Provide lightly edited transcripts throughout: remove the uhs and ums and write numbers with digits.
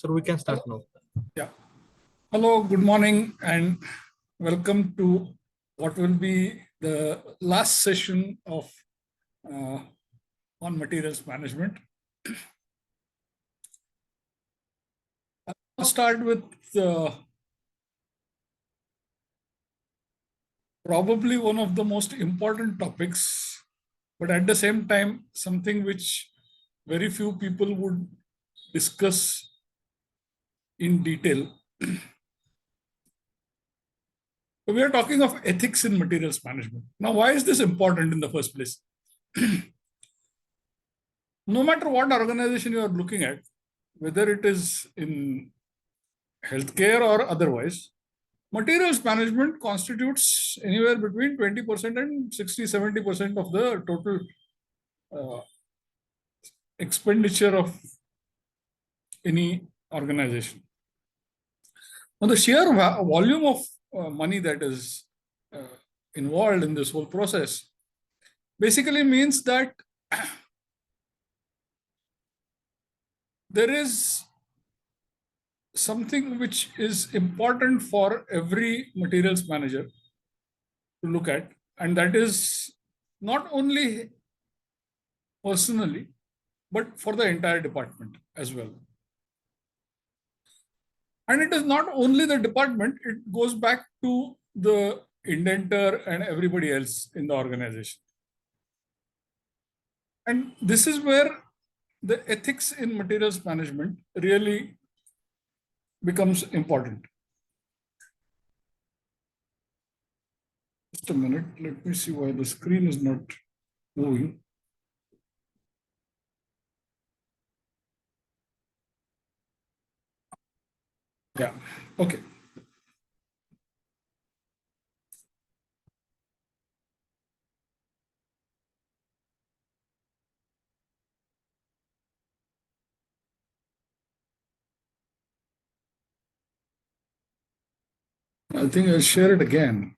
So we can start now. Yeah. Hello, good morning, and welcome to what will be the last session of on materials management. I'll start with probably one of the most important topics, but at the same time, something which very few people would discuss in detail. We are talking of ethics in materials management. Now, why is this important in the first place? No matter what organization you are looking at, whether it is in healthcare or otherwise, materials management constitutes anywhere between 20% and 60-70% of the total expenditure of any organization. Now, the sheer volume of money that is involved in this whole process basically means that there is something which is important for every materials manager to look at, and that is not only personally, but for the entire department as well. And it is not only the department, it goes back to the indentor and everybody else in the organization. And this is where the ethics in materials management really becomes important. Just a minute, let me see why the screen is not moving. Yeah, okay. I think I'll share it again.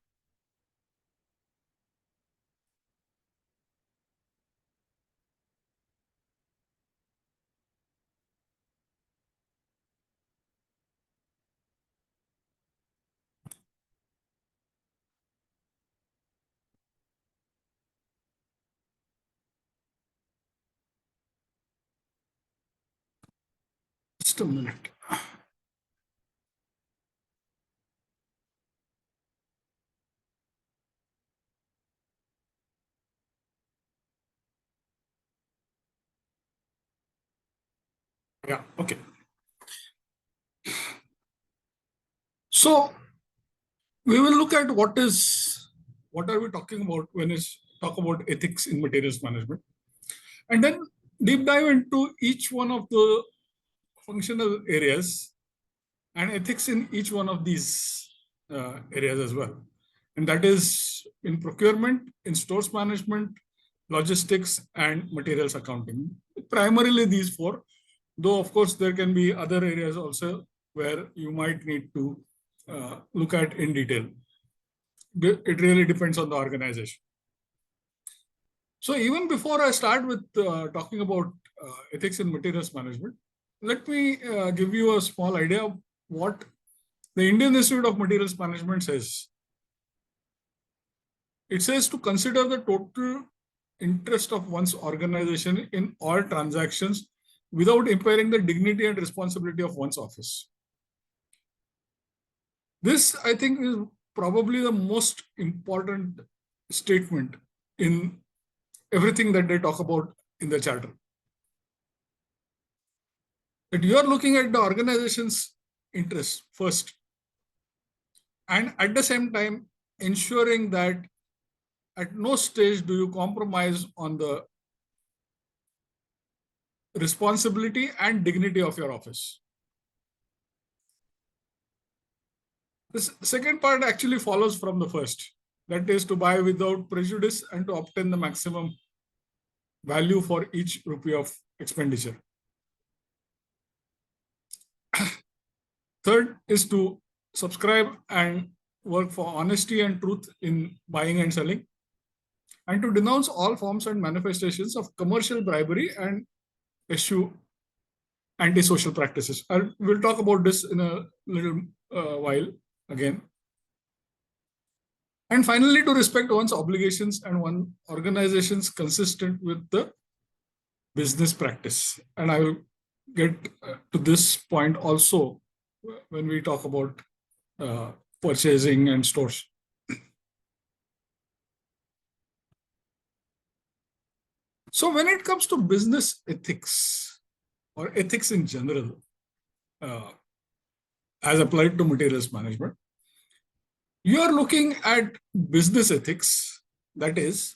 Just a minute. Yeah, okay. So we will look at what are we talking about when we talk about ethics in materials management, and then deep dive into each one of the functional areas and ethics in each one of these areas as well. And that is in procurement, in stores management, logistics, and materials accounting. Primarily these four, though of course there can be other areas also where you might need to look at in detail. It really depends on the organization. So even before I start with talking about ethics in materials management, let me give you a small idea of what the Indian Institute of Materials Management says. It says to consider the total interest of one's organization in all transactions without impairing the dignity and responsibility of one's office. This, I think, is probably the most important statement in everything that they talk about in the charter. That you are looking at the organization's interests first, and at the same time ensuring that at no stage do you compromise on the responsibility and dignity of your office. This second part actually follows from the first. That is to buy without prejudice and to obtain the maximum value for each rupee of expenditure. Third is to subscribe and work for honesty and truth in buying and selling, and to denounce all forms and manifestations of commercial bribery and eschew antisocial practices. We'll talk about this in a little while again. And finally, to respect one's obligations and one organizations consistent with the business practice. And I will get to this point also when we talk about uh, purchasing and stores. So when it comes to business ethics or ethics in general, uh, as applied to materials management, you are looking at business ethics, that is,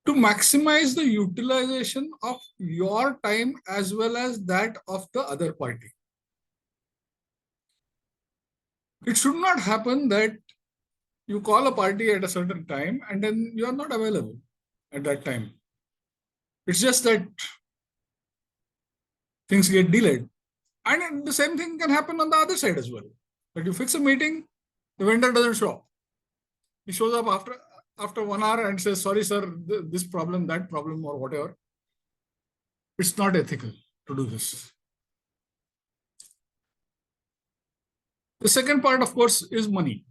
to maximize the utilization of your time as well as that of the other party. It should not happen that you call a party at a certain time and then you are not available at that time. It's just that things get delayed. And the same thing can happen on the other side as well. But you fix a meeting, the vendor doesn't show up. He shows up after 1 hour and says, sorry, sir, this problem, that problem, or whatever. It's not ethical to do this. The second part, of course, is money.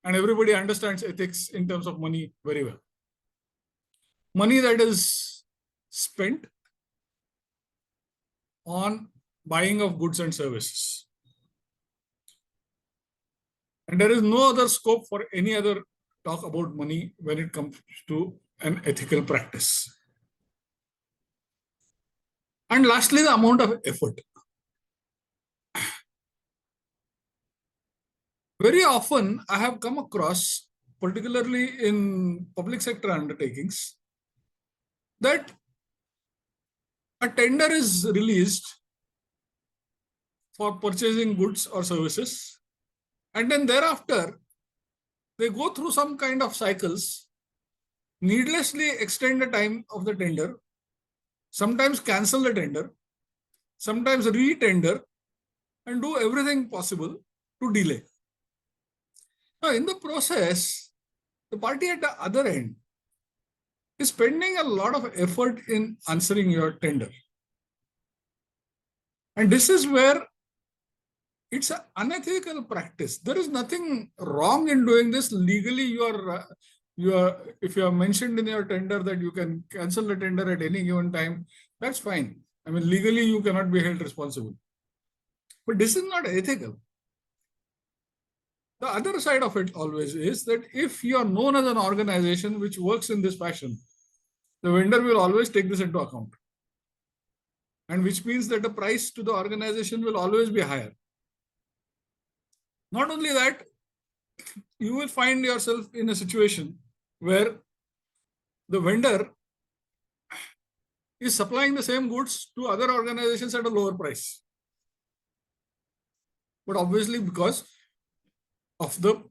And everybody understands ethics in terms of money very well. Money that is spent on buying of goods and services. And there is no other scope for any other talk about money when it comes to an ethical practice. And lastly, the amount of effort. Very often, I have come across, particularly in public sector undertakings, that a tender is released for purchasing goods or services, and then thereafter, they go through some kind of cycles, needlessly extend the time of the tender, sometimes cancel the tender, sometimes re-tender, and do everything possible to delay. Now, in the process, the party at the other end is spending a lot of effort in answering your tender. And this is where it's an unethical practice. There is nothing wrong in doing this. Legally, if you are mentioned in your tender that you can cancel the tender at any given time, that's fine. I mean, legally, you cannot be held responsible. But this is not ethical. The other side of it always is that if you are known as an organization which works in this fashion, the vendor will always take this into account. And which means that the price to the organization will always be higher. Not only that, you will find yourself in a situation where the vendor is supplying the same goods to other organizations at a lower price. But obviously, because of the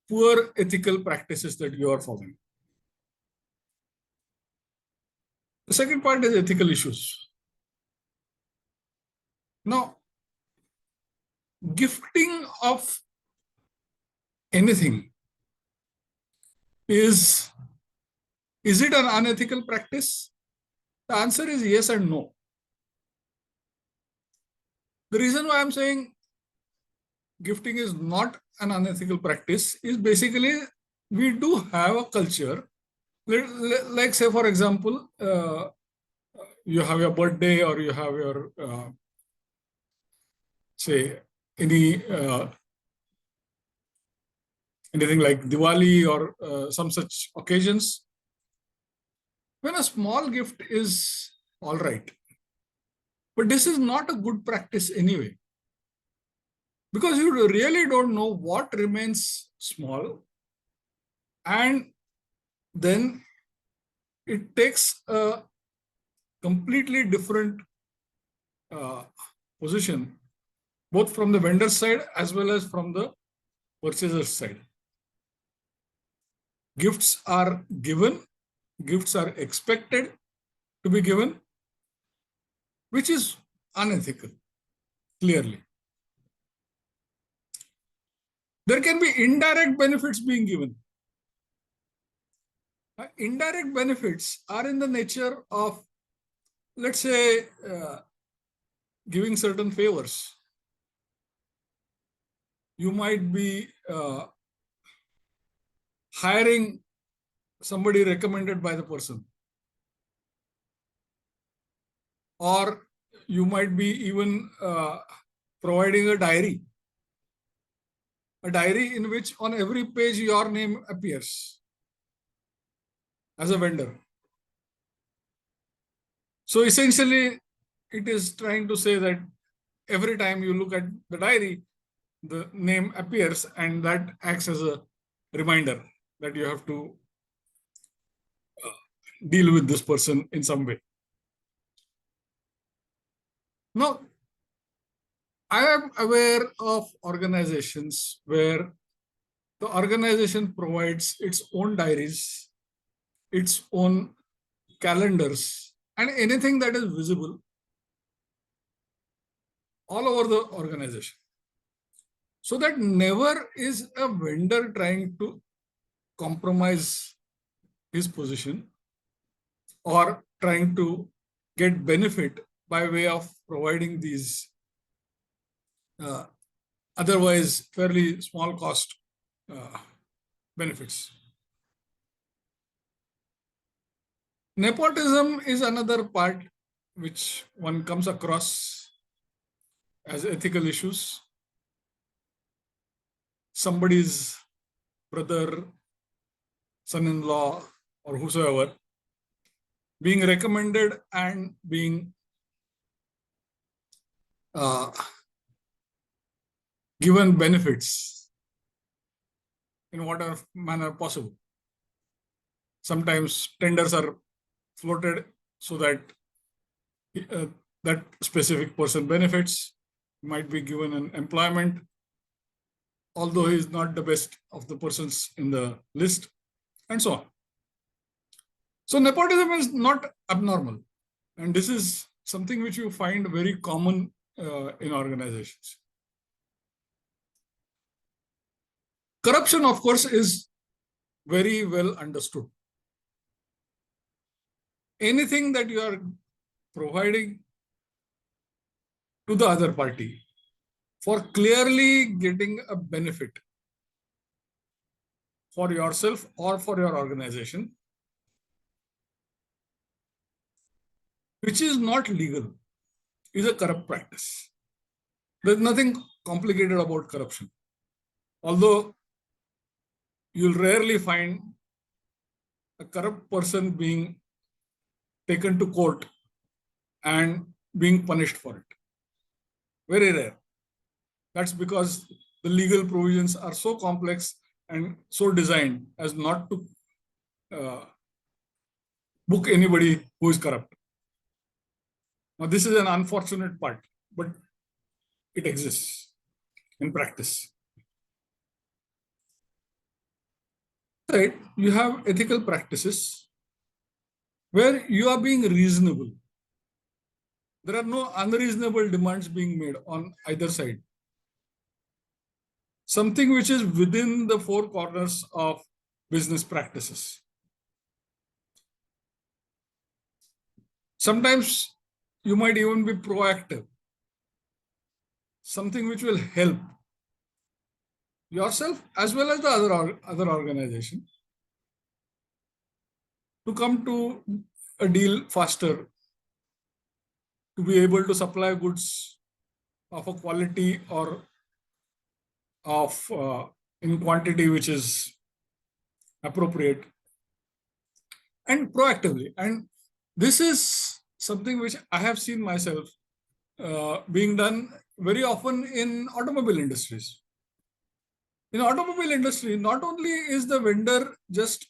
poor ethical practices that you are following. The second part is ethical issues. Now, gifting of anything is it an unethical practice? The answer is yes and no. The reason why I'm saying gifting is not an unethical practice is basically we do have a culture. Like say, for example, you have your birthday or you have your, say, anything like Diwali or some such occasions, when a small gift is all right. But this is not a good practice anyway, because you really don't know what remains small, and then it takes a completely different position, both from the vendor's side as well as from the purchaser's side. Gifts are given, gifts are expected to be given, which is unethical, clearly. There can be indirect benefits being given. Indirect benefits are in the nature of let's say, giving certain favors. You might be hiring somebody recommended by the person, or you might be even providing a diary in which on every page your name appears as a vendor. So essentially, it is trying to say that every time you look at the diary, the name appears, and that acts as a reminder that you have to deal with this person in some way. Now, I am aware of organizations where the organization provides its own diaries, its own calendars, and anything that is visible all over the organization. So that never is a vendor trying to compromise his position or trying to get benefit by way of providing these uh, otherwise fairly small cost uh, benefits. Nepotism is another part which one comes across as ethical issues. Somebody's brother, son-in-law, or whosoever being recommended and being uh, given benefits in whatever manner possible. Sometimes tenders are floated so that uh, that specific person benefits, might be given an employment, although he is not the best of the persons in the list, and so on. So nepotism is not abnormal, and this is something which you find very common in organizations. Corruption, of course, is very well understood. Anything that you are providing to the other party for clearly getting a benefit for yourself or for your organization, which is not legal, is a corrupt practice. There's nothing complicated about corruption. Although you'll rarely find a corrupt person being taken to court and being punished for it. Very rare. That's because the legal provisions are so complex and so designed as not to book anybody who is corrupt. Now, this is an unfortunate part, but it exists in practice. Right? You have ethical practices where you are being reasonable. There are no unreasonable demands being made on either side. Something which is within the four corners of business practices. Sometimes you might even be proactive, something which will help yourself as well as the other organization to come to a deal faster, to be able to supply goods of a quality or of in quantity which is appropriate, and proactively. And this is something which I have seen myself being done very often in automobile industries. In automobile industry, not only is the vendor just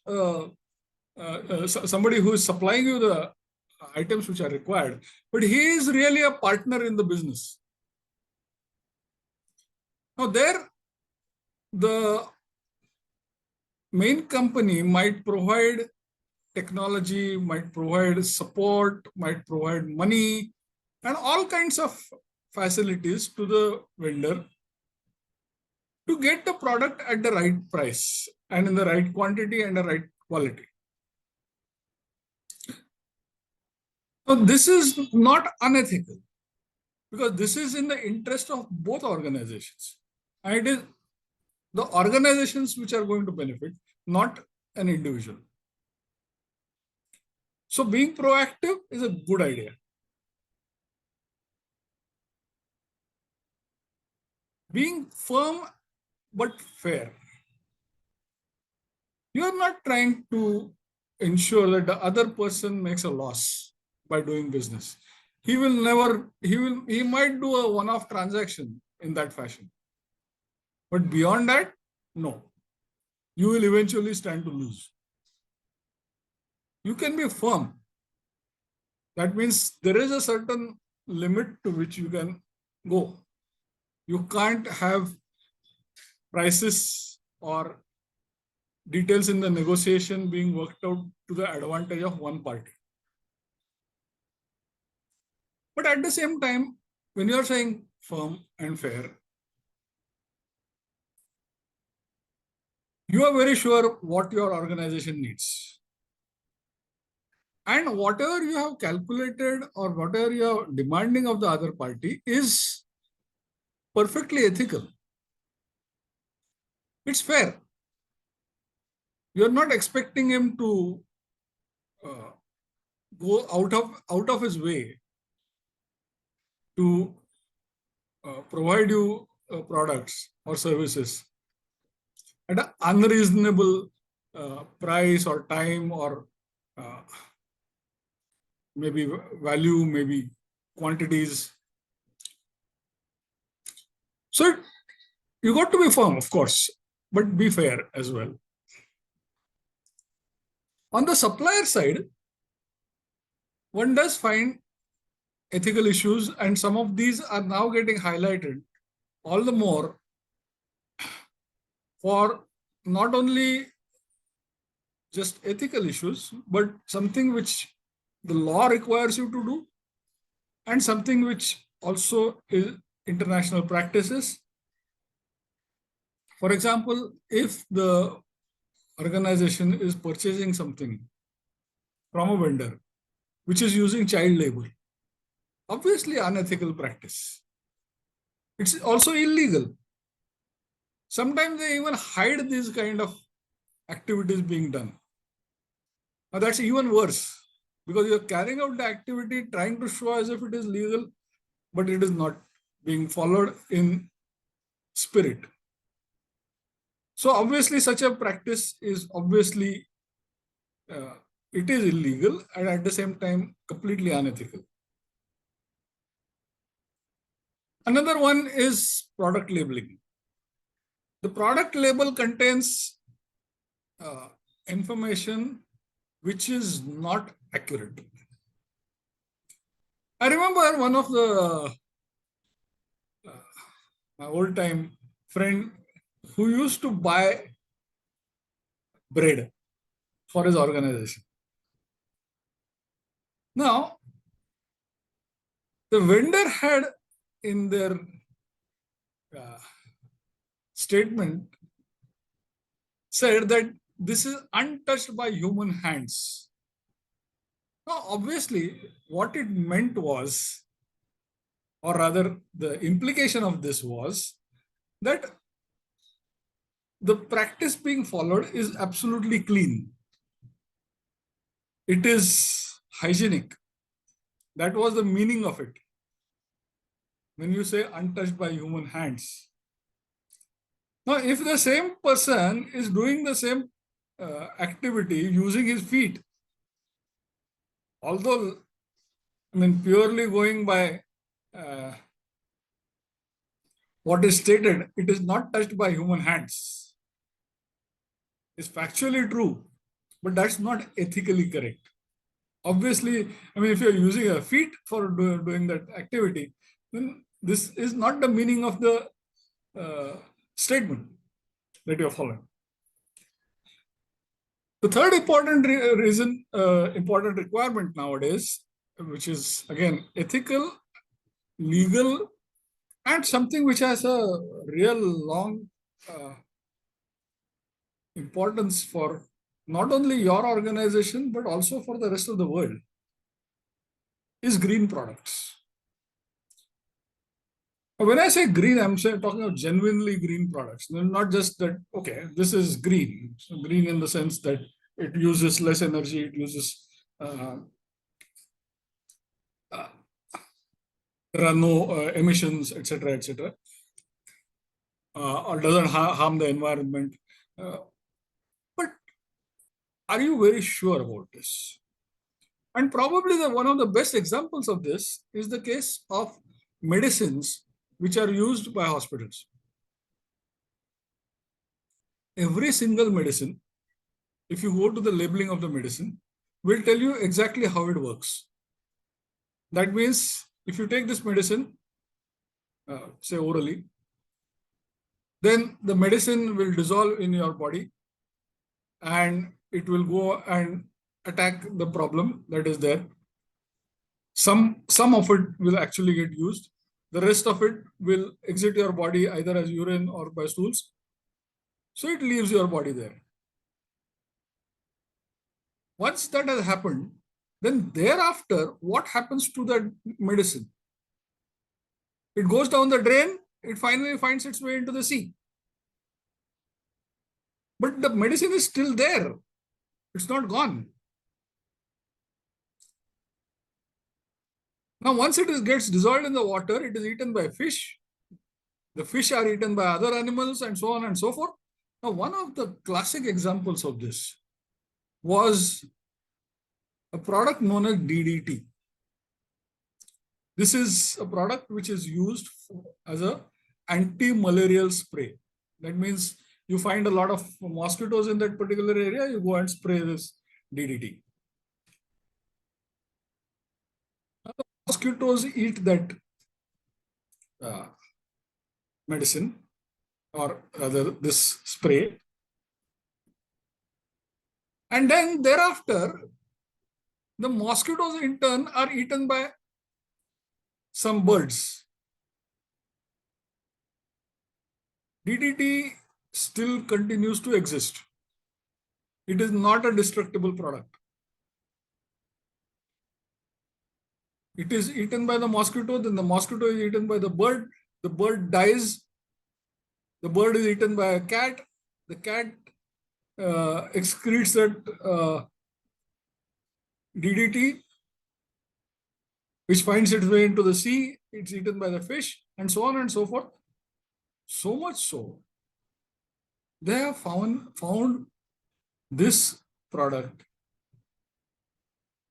somebody who is supplying you the items which are required, but he is really a partner in the business. Now, there, the main company might provide technology, might provide support, might provide money, and all kinds of facilities to the vendor to get the product at the right price and in the right quantity and the right quality. So this is not unethical because this is in the interest of both organizations. And it is the organizations which are going to benefit, not an individual. So being proactive is a good idea. Being firm but fair. You are not trying to ensure that the other person makes a loss by doing business. He will never, he might do a one-off transaction in that fashion. But beyond that, no. You will eventually stand to lose. You can be firm. That means there is a certain limit to which you can go. You can't have prices or details in the negotiation being worked out to the advantage of one party. But at the same time, when you are saying firm and fair, you are very sure what your organization needs. And whatever you have calculated or whatever you are demanding of the other party is perfectly ethical. It's fair. You're not expecting him to uh, go out of his way to provide you products or services at an unreasonable price or time or uh, maybe value, maybe quantities. So you got to be firm, of course, but be fair as well. On the supplier side, one does find ethical issues, and some of these are now getting highlighted all the more for not only just ethical issues, but something which the law requires you to do, and something which also is international practices. For example, if the organization is purchasing something from a vendor which is using child labor, obviously unethical practice. It's also illegal. Sometimes they even hide these kind of activities being done. Now that's even worse because you're carrying out the activity trying to show as if it is legal, but it is not being followed in spirit. So obviously such a practice is obviously it is illegal and at the same time completely unethical. Another one is product labeling. The product label contains information which is not accurate. I remember one of the my old time friend who used to buy bread for his organization. Now, the vendor had in their uh, statement said that this is untouched by human hands. Now, obviously, what it meant was, or rather, the implication of this was that the practice being followed is absolutely clean. It is hygienic. That was the meaning of it. When you say untouched by human hands. Now, if the same person is doing the same activity using his feet, although, I mean, purely going by what is stated, it is not touched by human hands. It's factually true, but that's not ethically correct. Obviously, I mean, if you're using your feet for doing that activity, then this is not the meaning of the statement that you're following. The third important important requirement nowadays, which is again ethical, legal, and something which has a real long importance for not only your organization but also for the rest of the world. is green products. When I say green, I'm talking about genuinely green products. Not just that, okay, this is green. So green in the sense that it uses less energy, it uses, uh, uh, there are no emissions, etc., etc., or doesn't harm the environment. Uh, but are you very sure about this? And probably one of the best examples of this is the case of medicines which are used by hospitals. Every single medicine, if you go to the labeling of the medicine, will tell you exactly how it works. That means if you take this medicine, say orally, then the medicine will dissolve in your body and it will go and attack the problem that is there. Some of it will actually get used. The rest of it will exit your body either as urine or by stools. So it leaves your body there. Once that has happened, then thereafter, what happens to that medicine? It goes down the drain, it finally finds its way into the sea. But the medicine is still there. It's not gone. Now, once gets dissolved in the water, it is eaten by fish. The fish are eaten by other animals and so on and so forth. Now, one of the classic examples of this was a product known as DDT. This is a product which is used as a anti-malarial spray. That means you find a lot of mosquitoes in that particular area, you go and spray this DDT. Now, the mosquitoes eat that uh, medicine, or rather this spray, and then thereafter the mosquitoes in turn are eaten by some birds. DDT still continues to exist. It is not a destructible product. It is eaten by the mosquito, then the mosquito is eaten by the bird dies, the bird is eaten by a cat, the cat excretes that DDT, which finds its way into the sea, it's eaten by the fish, and so on and so forth. So much so, they have found this product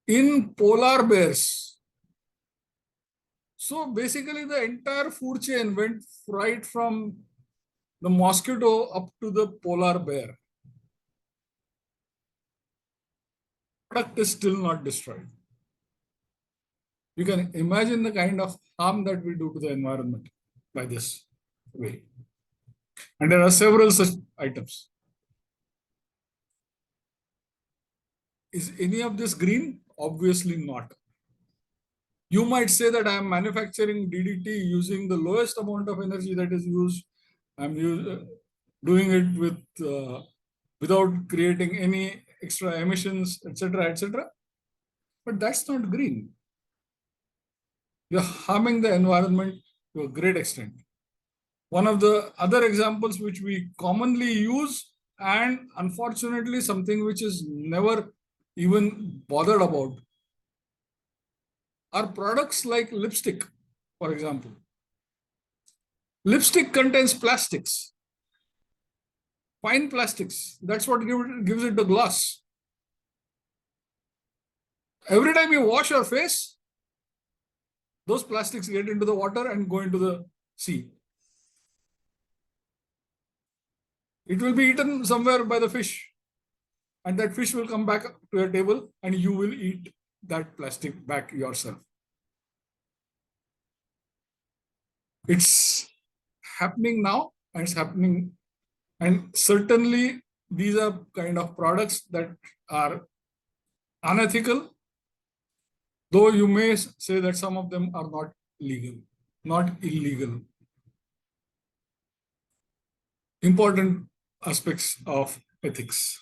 in polar bears. So basically, the entire food chain went right from the mosquito up to the polar bear. Product is still not destroyed. You can imagine the kind of harm that we do to the environment by this way. And there are several such items. Is any of this green? Obviously not. You might say that I am manufacturing DDT using the lowest amount of energy that is used. I'm doing it without creating any extra emissions, etc., etc. But that's not green. You're harming the environment to a great extent. One of the other examples which we commonly use, and unfortunately something which is never even bothered about, are products like lipstick, for example. Lipstick contains plastics, fine plastics. That's what gives it the gloss. Every time you wash your face, those plastics get into the water and go into the sea. It will be eaten somewhere by the fish, and that fish will come back to your table and you will eat that plastic back yourself. It's happening now, and it's happening, and certainly these are kind of products that are unethical, though you may say that some of them are not legal, not illegal. Important aspects of ethics.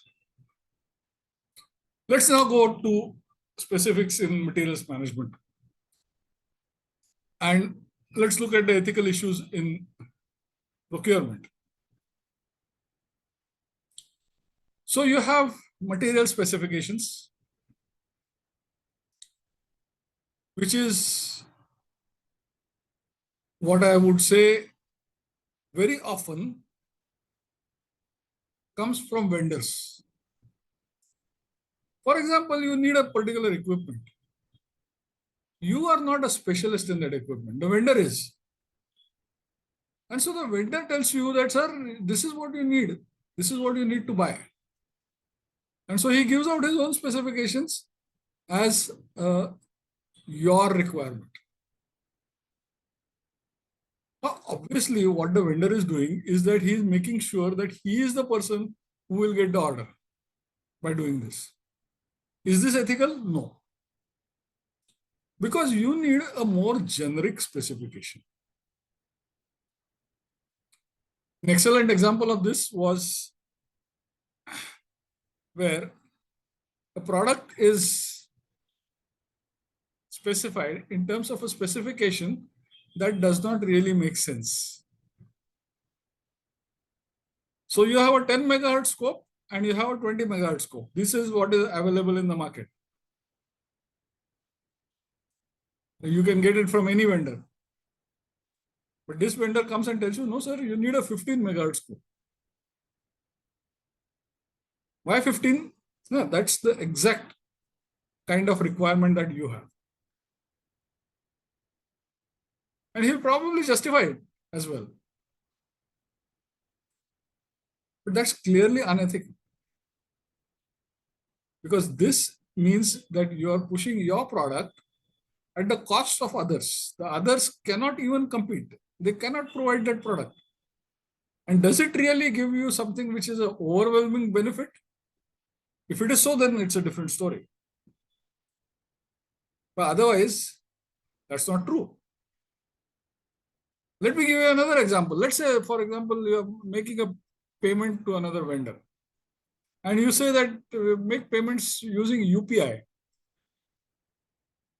Let's now go to specifics in materials management. And let's look at the ethical issues in procurement. So you have material specifications, which is what I would say very often comes from vendors. For example, you need a particular equipment. You are not a specialist in that equipment. The vendor is. And so the vendor tells you that, sir, this is what you need. This is what you need to buy. And so he gives out his own specifications as your requirement. Now, obviously, what the vendor is doing is that he is making sure that he is the person who will get the order by doing this. Is this ethical? No. Because you need a more generic specification. An excellent example of this was where a product is specified in terms of a specification that does not really make sense. So you have a 10 megahertz scope and you have a 20 megahertz scope. This is what is available in the market. You can get it from any vendor. But this vendor comes and tells you, no, sir, you need a 15 megahertz scope. Why 15? No, that's the exact kind of requirement that you have. And he'll probably justify it as well. But that's clearly unethical. Because this means that you are pushing your product at the cost of others. The others cannot even compete. They cannot provide that product. And does it really give you something which is an overwhelming benefit? If it is so, then it's a different story. But otherwise, that's not true. Let me give you another example. Let's say, for example, you are making a payment to another vendor. And you say that make payments using UPI,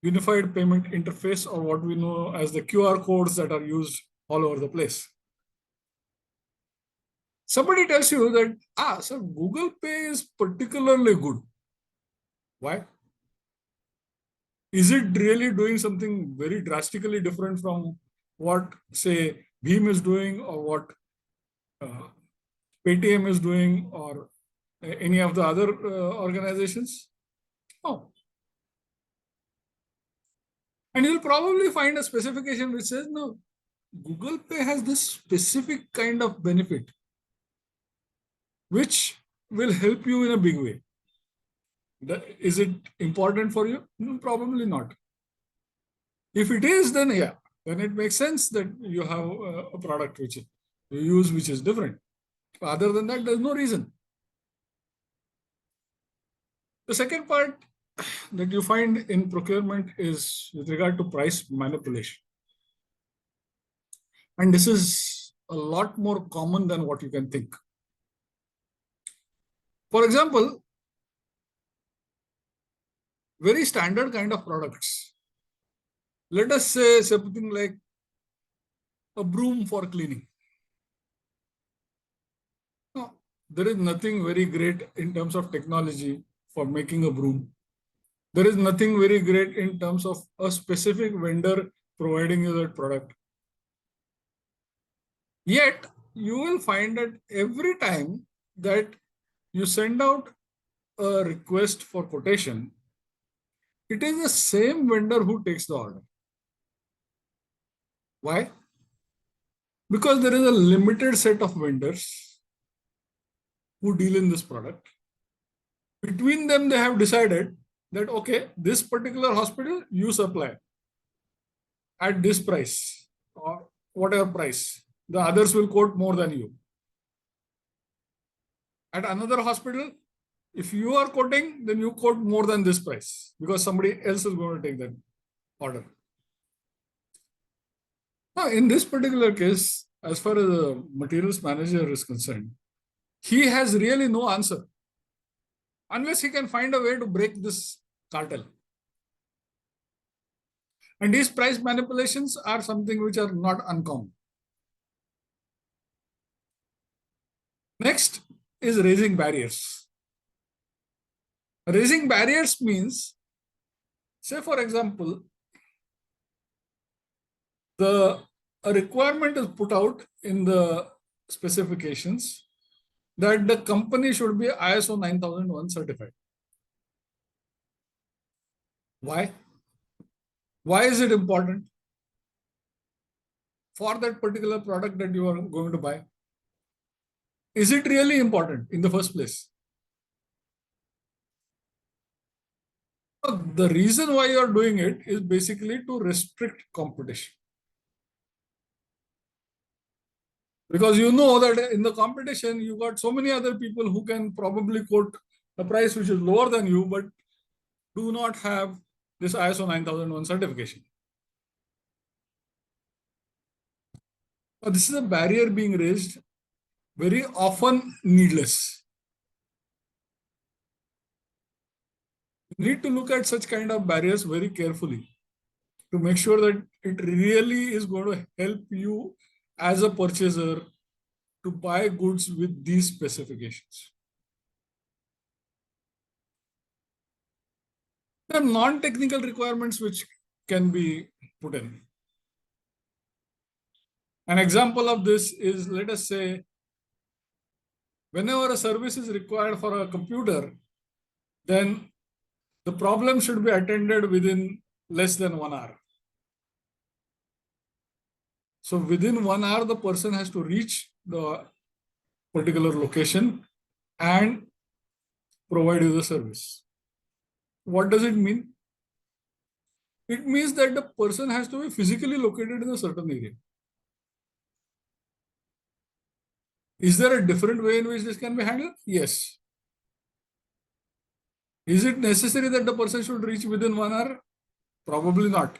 Unified Payment Interface, or what we know as the QR codes that are used all over the place. Somebody tells you that, so Google Pay is particularly good. Why? Is it really doing something very drastically different from what, say, Bheem is doing or what Paytm is doing or any of the other organizations? No. And you'll probably find a specification which says, no, Google Pay has this specific kind of benefit which will help you in a big way. Is it important for you? No, probably not. If it is, then yeah, then it makes sense that you have a product which you use which is different. Other than that, there's no reason. The second part that you find in procurement is with regard to price manipulation. And this is a lot more common than what you can think. For example, very standard kind of products. Let us say something like a broom for cleaning. No, there is nothing very great in terms of technology for making a broom. There is nothing very great in terms of a specific vendor providing you that product. Yet, you will find that every time that you send out a request for quotation, it is the same vendor who takes the order. Why? Because there is a limited set of vendors who deal in this product. Between them, they have decided that, okay, this particular hospital, you supply at this price or whatever price. The others will quote more than you. At another hospital, if you are quoting, then you quote more than this price because somebody else is going to take that order. Now, in this particular case, as far as the materials manager is concerned, he has really no answer unless he can find a way to break this cartel. And these price manipulations are something which are not uncommon. Next is raising barriers. Raising barriers means, say for example, the a requirement is put out in the specifications that the company should be ISO 9001 certified. Why? Why is it important for that particular product that you are going to buy? Is it really important in the first place? The reason why you are doing it is basically to restrict competition. Because you know that in the competition, you got so many other people who can probably quote a price which is lower than you, but do not have this ISO 9001 certification. This is a barrier being raised, very often needless. You need to look at such kind of barriers very carefully to make sure that it really is going to help you as a purchaser to buy goods with these specifications. There are non-technical requirements which can be put in. An example of this is, let us say, whenever a service is required for a computer, then the problem should be attended within less than 1 hour. So within 1 hour, the person has to reach the particular location and provide you the service. What does it mean? It means that the person has to be physically located in a certain area. Is there a different way in which this can be handled? Yes. Is it necessary that the person should reach within 1 hour? Probably not.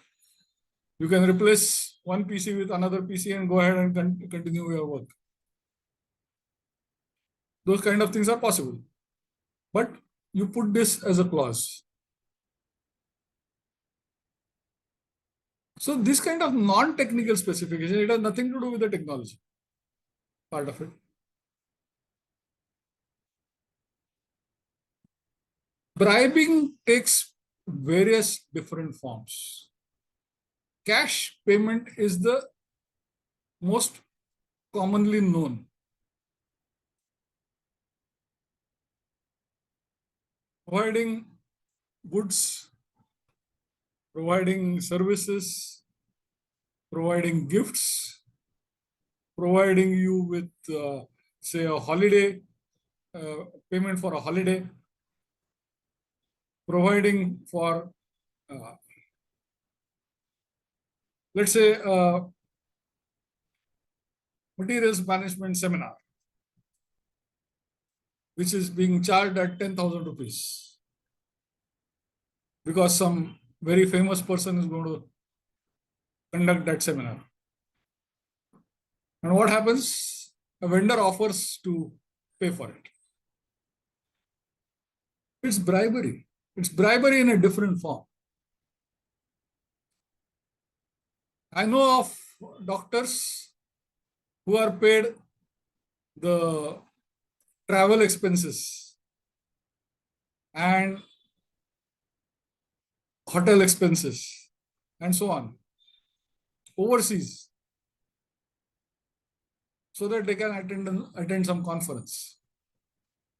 You can replace one PC with another PC and go ahead and continue your work. Those kind of things are possible. But you put this as a clause. So this kind of non-technical specification, it has nothing to do with the technology part of it. Bribing takes various different forms. Cash payment is the most commonly known. Providing goods, providing services, providing gifts, providing you with, say, a holiday, payment for a holiday, providing for, let's say, materials management seminar, which is being charged at 10,000 rupees because some very famous person is going to conduct that seminar. And what happens? A vendor offers to pay for it. It's bribery. It's bribery in a different form. I know of doctors who are paid the travel expenses and hotel expenses and so on overseas so that they can attend some conference.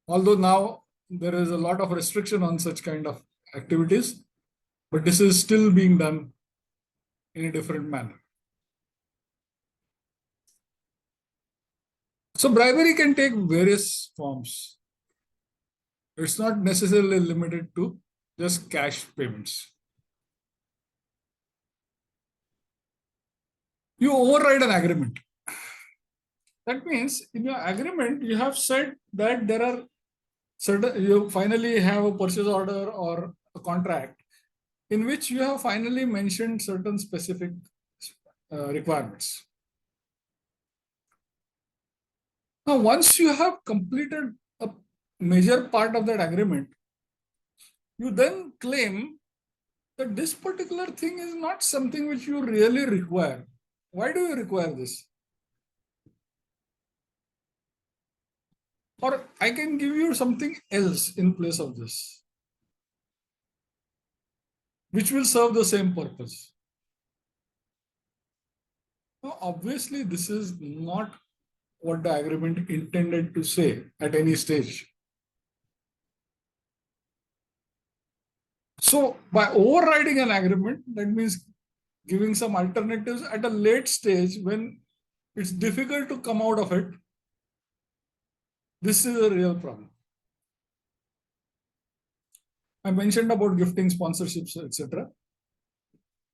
Although now there is a lot of restriction on such kind of activities, but this is still being done in a different manner. So bribery can take various forms. It's not necessarily limited to just cash payments. You override an agreement. That means in your agreement, you have said that there are certain, you finally have a purchase order or a contract in which you have finally mentioned certain specific requirements. Now, once you have completed a major part of that agreement, you then claim that this particular thing is not something which you really require. Why do you require this? Or I can give you something else in place of this, which will serve the same purpose. Now, obviously, this is not what the agreement intended to say at any stage. So, by overriding an agreement, that means giving some alternatives at a late stage when it's difficult to come out of it. This is a real problem. I mentioned about gifting, sponsorships, etc.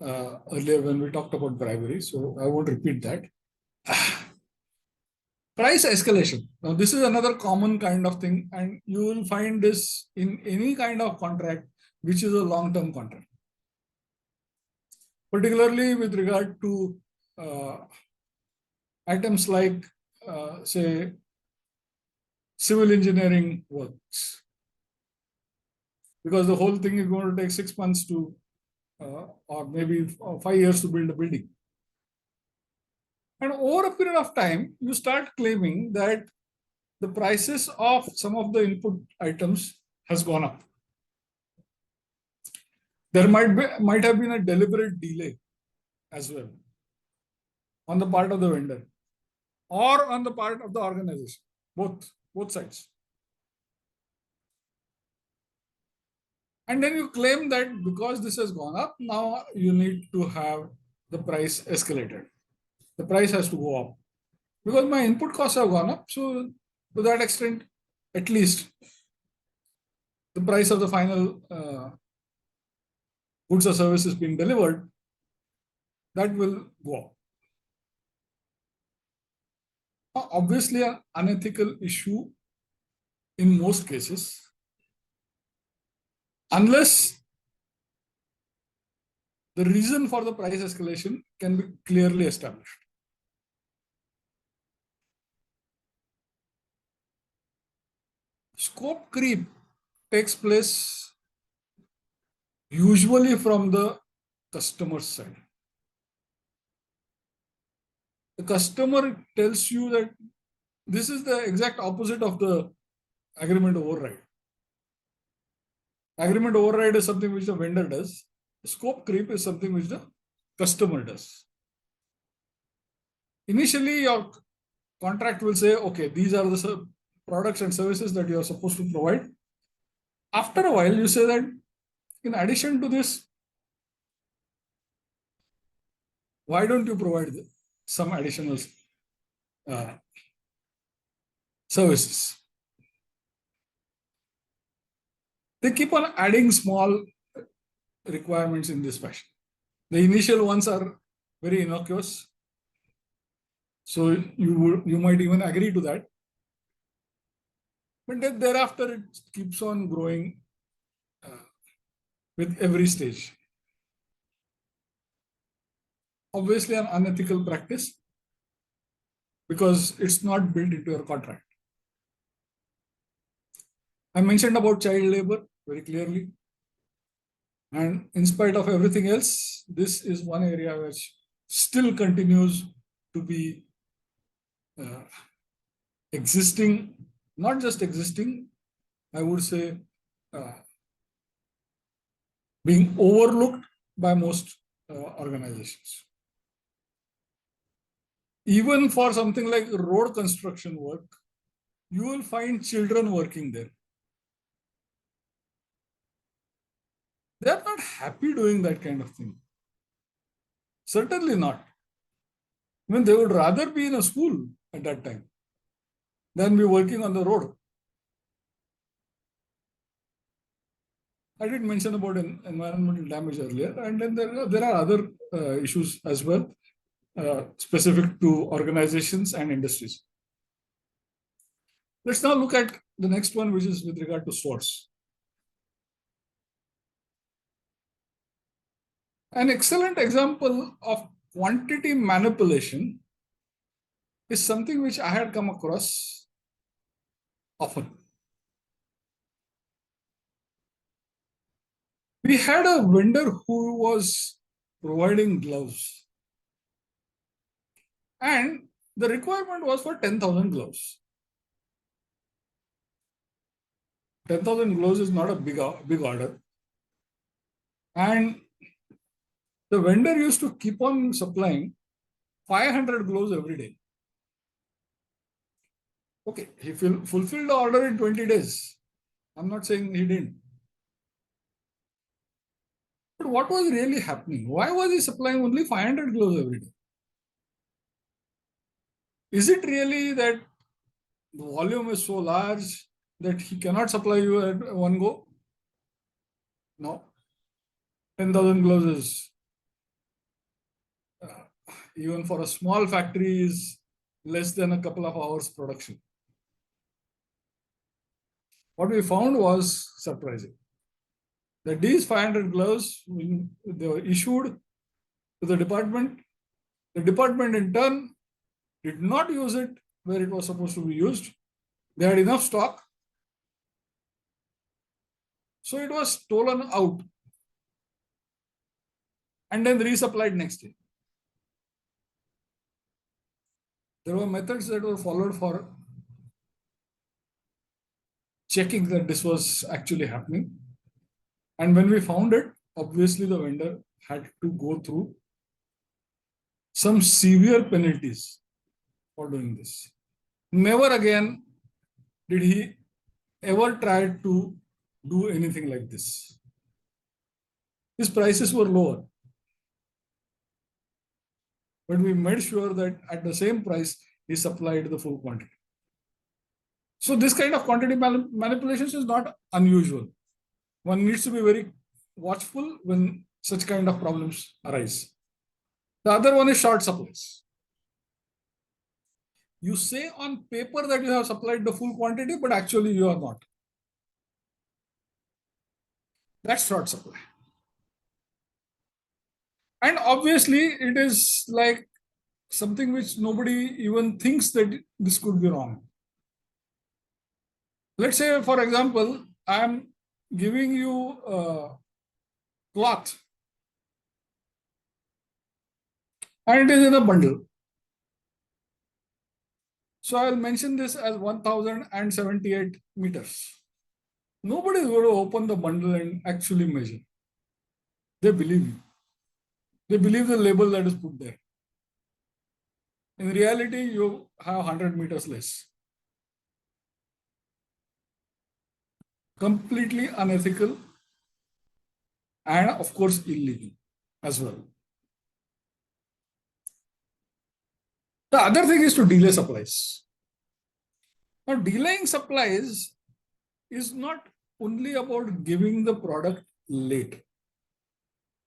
Earlier when we talked about bribery, so I won't repeat that. Price escalation. Now, this is another common kind of thing, and you will find this in any kind of contract, which is a long-term contract, particularly with regard to items like, say, civil engineering works, because the whole thing is going to take 6 months to, or maybe 5 years to build a building. And over a period of time, you start claiming that the prices of some of the input items has gone up. There might have been a deliberate delay as well on the part of the vendor or on the part of the organization, both sides. And then you claim that because this has gone up, now you need to have the price escalated. The price has to go up because my input costs have gone up. So to that extent, at least the price of the final goods or services being delivered, that will go up. Obviously, an unethical issue in most cases, unless the reason for the price escalation can be clearly established. Scope creep takes place usually from the customer side. The customer tells you that this is the exact opposite of the agreement override. Agreement override is something which the vendor does. Scope creep is something which the customer does. Initially, your contract will say, okay, these are the products and services that you are supposed to provide. After a while, you say that in addition to this, why don't you provide some additional services? They keep on adding small requirements in this fashion. The initial ones are very innocuous, so you might even agree to that. But then thereafter, it keeps on growing with every stage. Obviously, an unethical practice because it's not built into your contract. I mentioned about child labor very clearly. And in spite of everything else, this is one area which still continues to be existing, not just existing, I would say being overlooked by most organizations. Even for something like road construction work, you will find children working there. They are not happy doing that kind of thing. Certainly not. I mean, they would rather be in a school at that time than be working on the road. I did mention about environmental damage earlier, and then there are other issues as well, specific to organizations and industries. Let's now look at the next one, which is with regard to stores. An excellent example of quantity manipulation is something which I had come across often. We had a vendor who was providing gloves, and the requirement was for 10,000 gloves. 10,000 gloves is not a big order. And the vendor used to keep on supplying 500 gloves every day. Okay, he fulfilled the order in 20 days. I'm not saying he didn't. But what was really happening? Why was he supplying only 500 gloves every day? Is it really that the volume is so large that he cannot supply you at one go? No. 10,000 gloves is, uh, even for a small factory, is less than a couple of hours production. What we found was surprising. That these 500 gloves, when they were issued to the department in turn did not use it where it was supposed to be used. They had enough stock. So it was stolen out and then resupplied next day. There were methods that were followed for checking that this was actually happening. And when we found it, obviously the vendor had to go through some severe penalties for doing this. Never again did he ever try to do anything like this. His prices were lower, but we made sure that at the same price, he supplied the full quantity. So this kind of quantity manipulations is not unusual. One needs to be very watchful when such kind of problems arise. The other one is short supplies. You say on paper that you have supplied the full quantity, but actually you are not. That's short supply. And obviously, it is like something which nobody even thinks that this could be wrong. Let's say, for example, I'm giving you cloth and it is in a bundle. So I'll mention this as 1078 meters. Nobody is going to open the bundle and actually measure. They believe you. They believe the label that is put there. In reality, you have 100 meters less. Completely unethical and, of course, illegal as well. The other thing is to delay supplies. Now, delaying supplies is not only about giving the product late.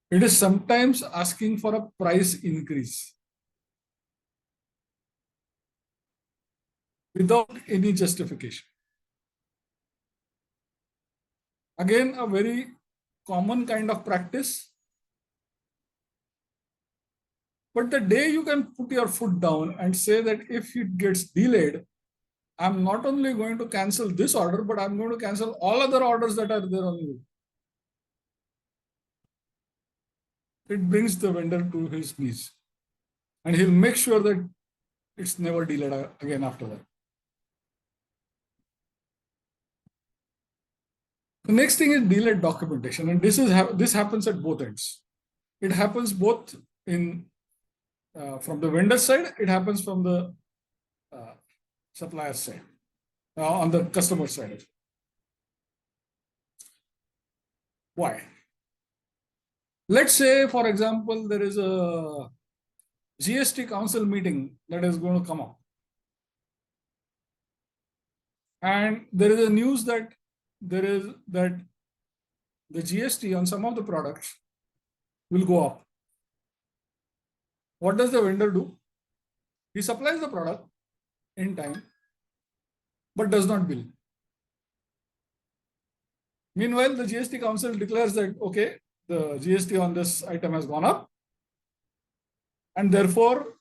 It is sometimes asking for a price increase without any justification. Again, a very common kind of practice. But the day you can put your foot down and say that if it gets delayed, I'm not only going to cancel this order, but I'm going to cancel all other orders that are there on you. It brings the vendor to his knees. And he'll make sure that it's never delayed again after that. The next thing is delayed documentation. And this happens at both ends. It happens both in from the vendor side, it happens from the supplier side, on the customer side. Why? Let's say, for example, there is a GST council meeting that is going to come up. And there is a news that the GST on some of the products will go up. What does the vendor do? He supplies the product in time, but does not bill. Meanwhile, the GST council declares that, okay, the GST on this item has gone up, and therefore,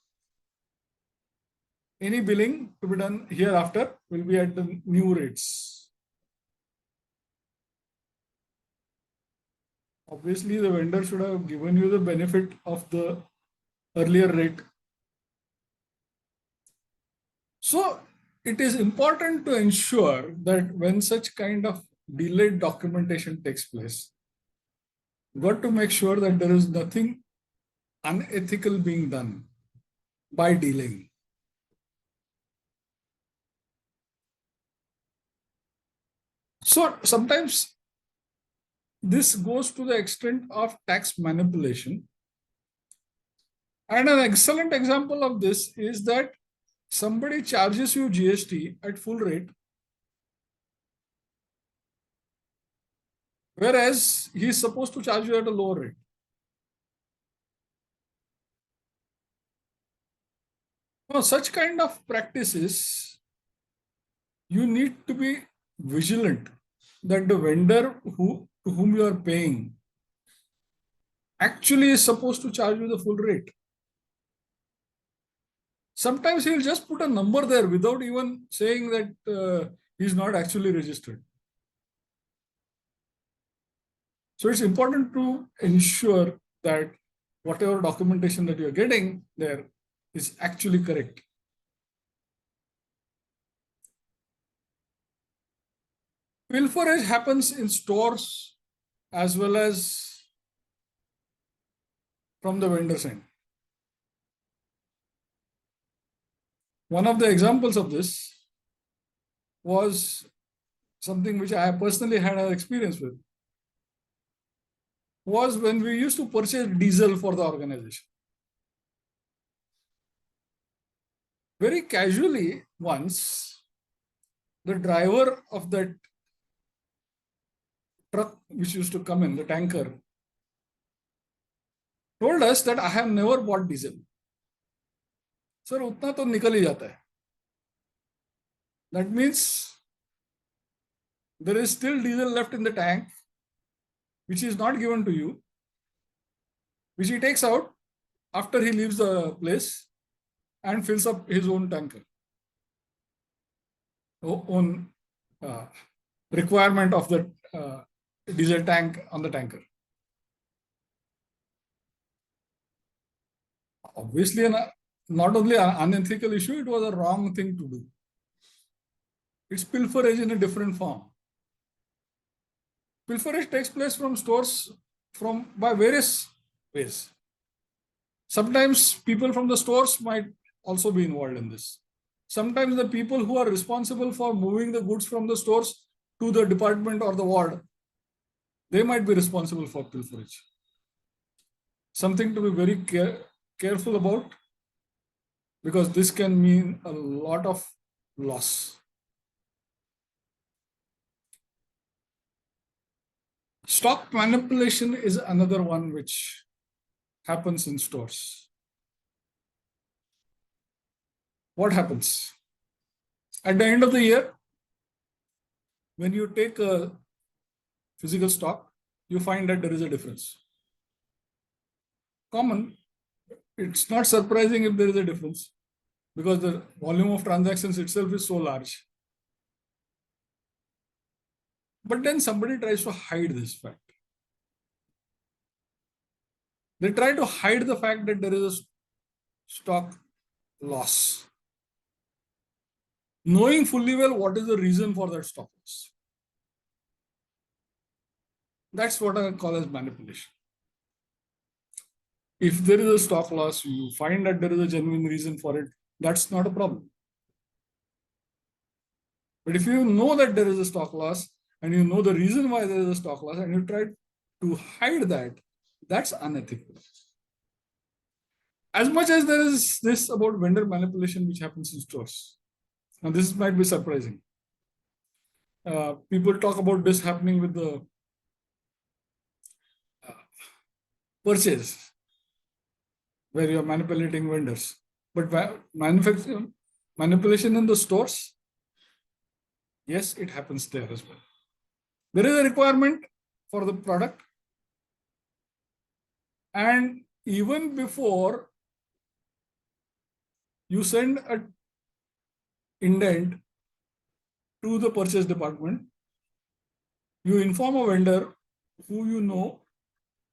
any billing to be done hereafter will be at the new rates. Obviously, the vendor should have given you the benefit of the earlier rate. So it is important to ensure that when such kind of delayed documentation takes place, got to make sure that there is nothing unethical being done by delaying. So sometimes this goes to the extent of tax manipulation. And an excellent example of this is that somebody charges you GST at full rate, whereas he is supposed to charge you at a lower rate. Now, such kind of practices, you need to be vigilant that the vendor to whom you are paying actually is supposed to charge you the full rate. Sometimes he'll just put a number there without even saying that he's not actually registered. So it's important to ensure that whatever documentation that you're getting there is actually correct. Pilferage happens in stores as well as from the vendor's end. One of the examples of this was something which I personally had an experience with, was when we used to purchase diesel for the organization. Very casually, once, the driver of that truck which used to come in, the tanker, told us that I have never bought diesel. Sir, उतना तो निकल ही जाता है. That means there is still diesel left in the tank, which is not given to you, which he takes out after he leaves the place and fills up his own tanker, own requirement of the diesel tank on the tanker. Obviously, not only an unethical issue, it was a wrong thing to do. It's pilferage in a different form. Pilferage takes place from stores by various ways. Sometimes people from the stores might also be involved in this. Sometimes the people who are responsible for moving the goods from the stores to the department or the ward, they might be responsible for pilferage. Something to be very careful about, because this can mean a lot of loss. Stock manipulation is another one which happens in stores. What happens? At the end of the year, when you take a physical stock, you find that there is a difference. Common. It's not surprising if there is a difference, because the volume of transactions itself is so large. But then somebody tries to hide this fact. They try to hide the fact that there is a stock loss, knowing fully well what is the reason for that stock loss. That's what I call as manipulation. If there is a stock loss, you find that there is a genuine reason for it, that's not a problem. But if you know that there is a stock loss and you know the reason why there is a stock loss and you try to hide that, that's unethical. As much as there is this about vendor manipulation which happens in stores, now this might be surprising. People talk about this happening with the purchase, where you're manipulating vendors. But manipulation in the stores, yes, it happens there as well. There is a requirement for the product, and even before you send an indent to the purchase department, you inform a vendor who you know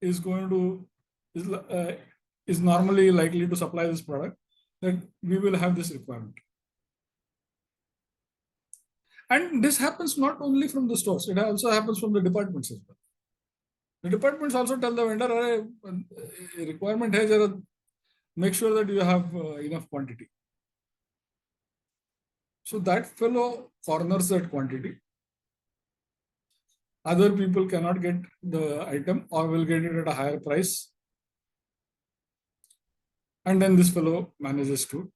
is going to is, uh, is normally likely to supply this product, that we will have this requirement. And this happens not only from the stores, it also happens from the departments as well. The departments also tell the vendor, requirement hai, jara, make sure that you have enough quantity. So that fellow corners that quantity. Other people cannot get the item or will get it at a higher price. And then this fellow manages to.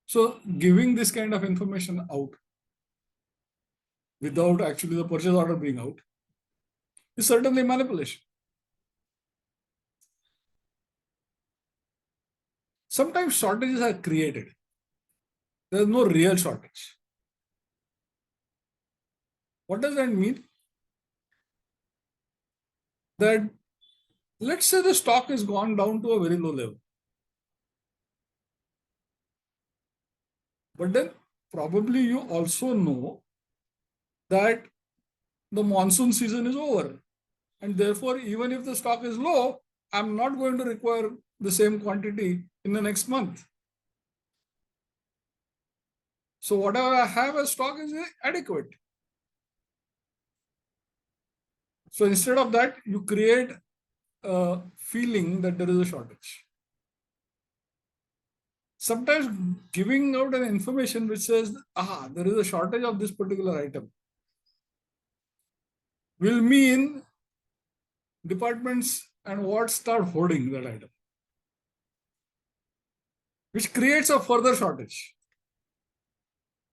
So giving this kind of information out without actually the purchase order being out is certainly manipulation. Sometimes shortages are created. There is no real shortage. What does that mean? That let's say the stock has gone down to a very low level. But then probably you also know that the monsoon season is over. And therefore, even if the stock is low, I'm not going to require the same quantity in the next month. So whatever I have as stock is adequate. So instead of that, you create a feeling that there is a shortage. Sometimes giving out an information which says, there is a shortage of this particular item will mean departments and wards start hoarding that item, which creates a further shortage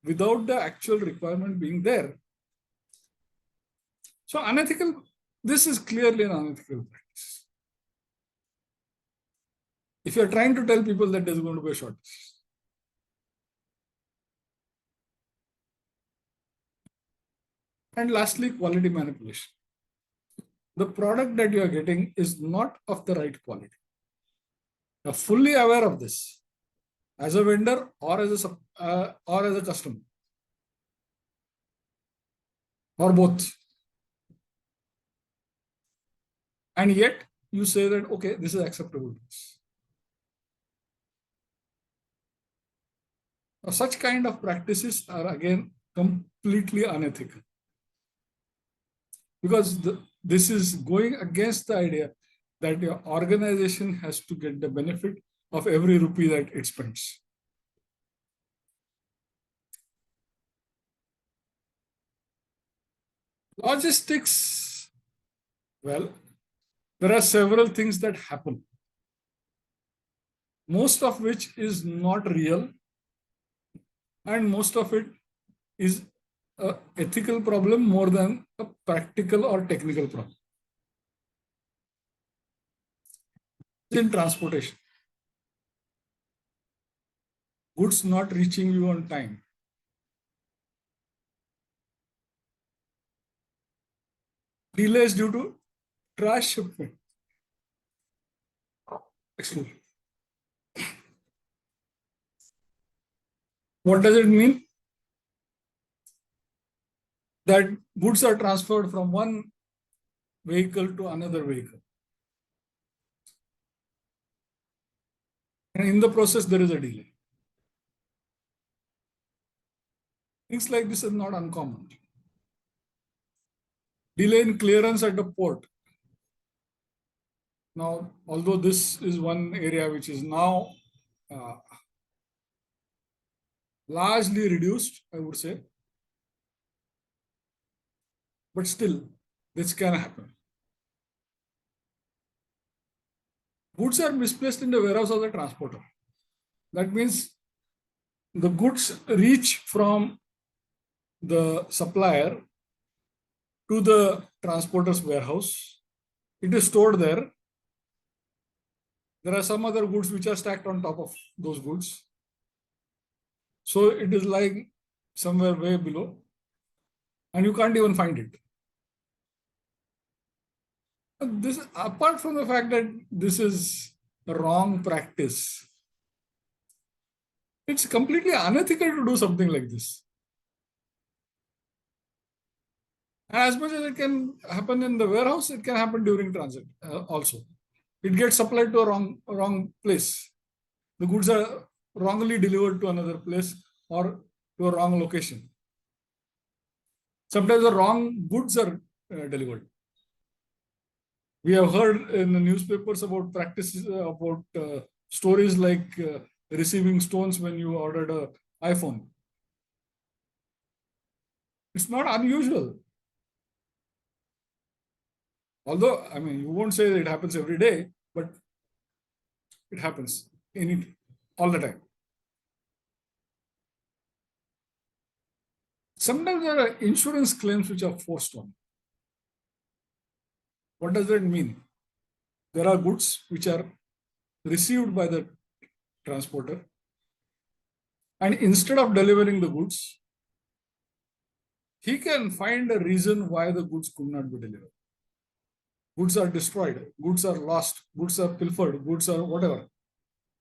without the actual requirement being there. So unethical, this is clearly an unethical practice. If you're trying to tell people that there's going to be a shortage. And lastly, quality manipulation. The product that you are getting is not of the right quality. You're fully aware of this as a vendor or as a customer or both. And yet you say that, okay, this is acceptable. Now, such kind of practices are again completely unethical. Because this is going against the idea that your organization has to get the benefit of every rupee that it spends. Logistics, well, there are several things that happen, most of which is not real, and most of it is an ethical problem more than a practical or technical problem. In transportation, goods not reaching you on time, delays due to trash shipment. Excuse me. What does it mean? That goods are transferred from one vehicle to another vehicle. And in the process, there is a delay. Things like this are not uncommon. Delay in clearance at the port. Now, although this is one area which is now largely reduced, I would say, but still, this can happen. Goods are misplaced in the warehouse of the transporter. That means the goods reach from the supplier to the transporter's warehouse. It is stored there. There are some other goods which are stacked on top of those goods. So it is lying somewhere way below, and you can't even find it. This, apart from the fact that this is a wrong practice, it's completely unethical to do something like this. And as much as it can happen in the warehouse, it can happen during transit also. It gets supplied to a wrong place. The goods are wrongly delivered to another place or to a wrong location. Sometimes the wrong goods are delivered. We have heard in the newspapers about practices about stories like receiving stones when you ordered an iPhone. It's not unusual. Although, I mean, you won't say that it happens every day, but it happens in it all the time. Sometimes there are insurance claims which are forced on. What does that mean? There are goods which are received by the transporter, and instead of delivering the goods, he can find a reason why the goods could not be delivered. Goods are destroyed, goods are lost, goods are pilfered, goods are whatever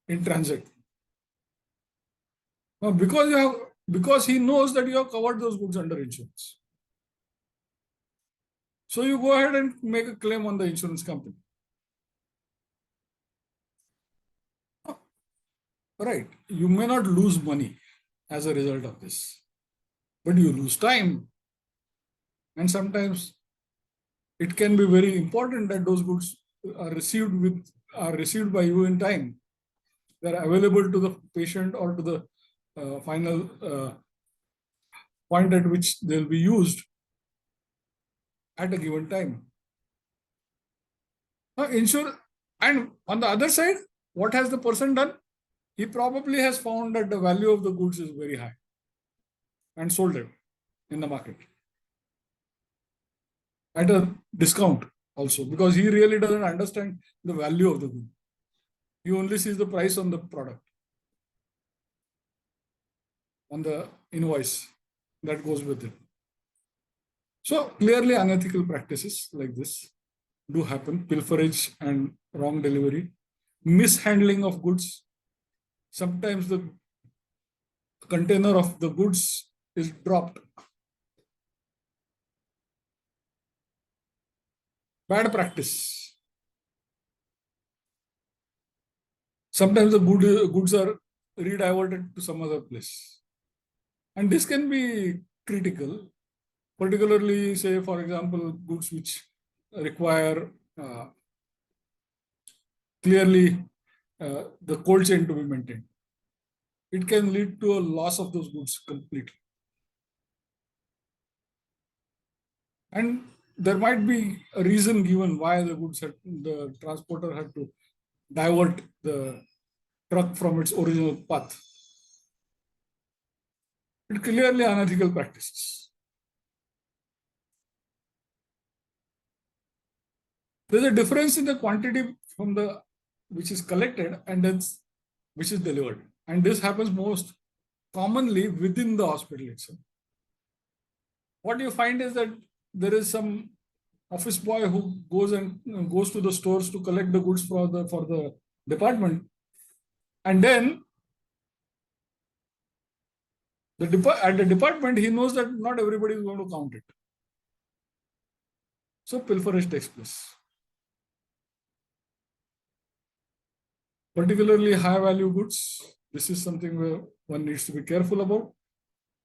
in transit. Now, because he knows that you have covered those goods under insurance. So you go ahead and make a claim on the insurance company. Right. You may not lose money as a result of this, but you lose time. And sometimes it can be very important that those goods are received by you in time. They're available to the patient or to the final point at which they'll be used at a given time. Now, and on the other side, what has the person done? He probably has found that the value of the goods is very high and sold it in the market at a discount also, because he really doesn't understand the value of the good. He only sees the price on the product, on the invoice that goes with it. So clearly unethical practices like this do happen: pilferage and wrong delivery, mishandling of goods. Sometimes the container of the goods is dropped. Bad practice. Sometimes the goods are rediverted to some other place. And this can be critical, particularly, say, for example, goods which require clearly the cold chain to be maintained. It can lead to a loss of those goods completely. And there might be a reason given why the transporter had to divert the truck from its original path. It clearly unethical practices. There's a difference in the quantity from the which is collected and then which is delivered. And this happens most commonly within the hospital itself. What you find is that there is some office boy who goes to the stores to collect the goods for the department, and then at the department he knows that not everybody is going to count it, so pilferage takes place. Particularly high value goods, this is something where one needs to be careful about.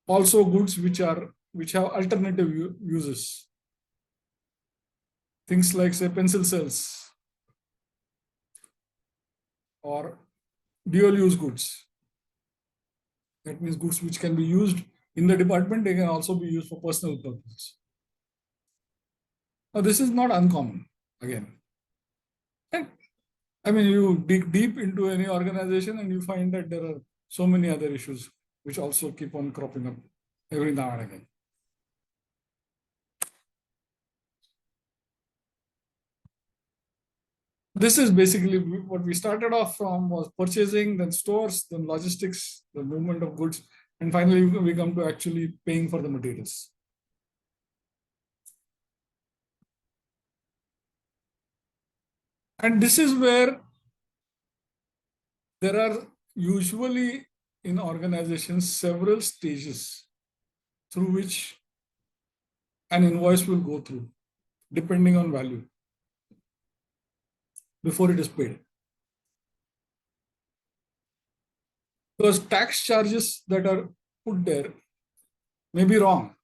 Also goods which have alternative uses, things like, say, pencil cells or dual use goods. That means goods which can be used in the department, they can also be used for personal purposes. Now, this is not uncommon again. And I mean, you dig deep into any organization and you find that there are so many other issues which also keep on cropping up every now and again. This is basically what we started off from: was purchasing, then stores, then logistics, the movement of goods, and finally we come to actually paying for the materials. And this is where there are usually in organizations several stages through which an invoice will go through, depending on value, before it is paid. Because tax charges that are put there may be wrong.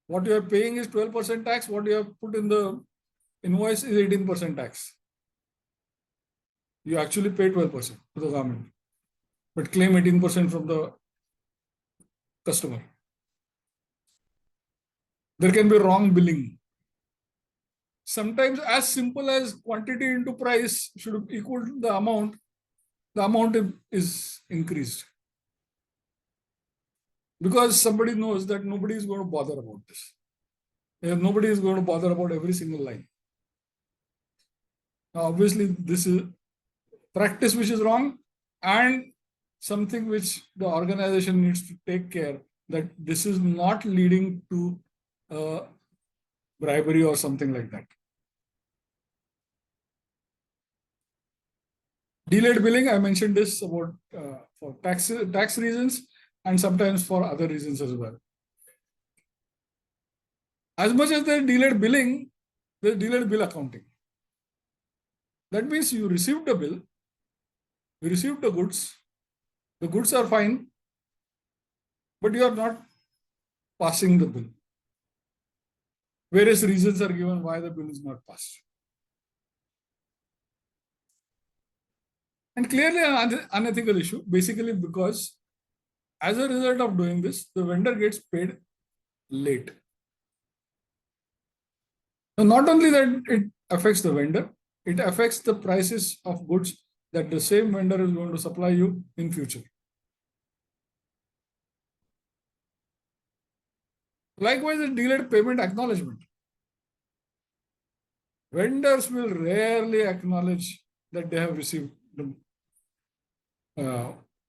What you are paying is 12% tax. What you have put in the invoice is 18% tax. You actually pay 12% to the government, but claim 18% from the customer. There can be wrong billing. Sometimes as simple as quantity into price should equal to the amount is increased. Because somebody knows that nobody is going to bother about this. Nobody is going to bother about every single line. Now, obviously, this is practice which is wrong, and something which the organization needs to take care that this is not leading to bribery or something like that. Delayed billing, I mentioned this about for tax reasons and sometimes for other reasons as well. As much as there's delayed billing, there's delayed bill accounting. That means you received the bill, you received the goods are fine, but you are not passing the bill. Various reasons are given why the bill is not passed. And clearly an unethical issue, basically because as a result of doing this, the vendor gets paid late. So not only that it affects the vendor, it affects the prices of goods that the same vendor is going to supply you in future. Likewise, the delayed payment acknowledgement. Vendors will rarely acknowledge that they have received the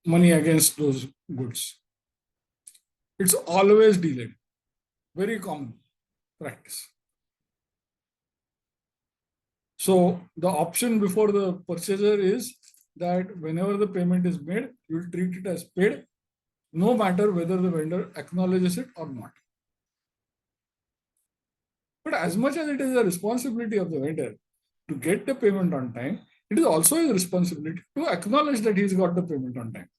money against those goods. It's always delayed. Very common practice. So the option before the purchaser is that whenever the payment is made, you will treat it as paid, no matter whether the vendor acknowledges it or not. But as much as it is a responsibility of the vendor to get the payment on time, it is also his responsibility to acknowledge that he's got the payment on time.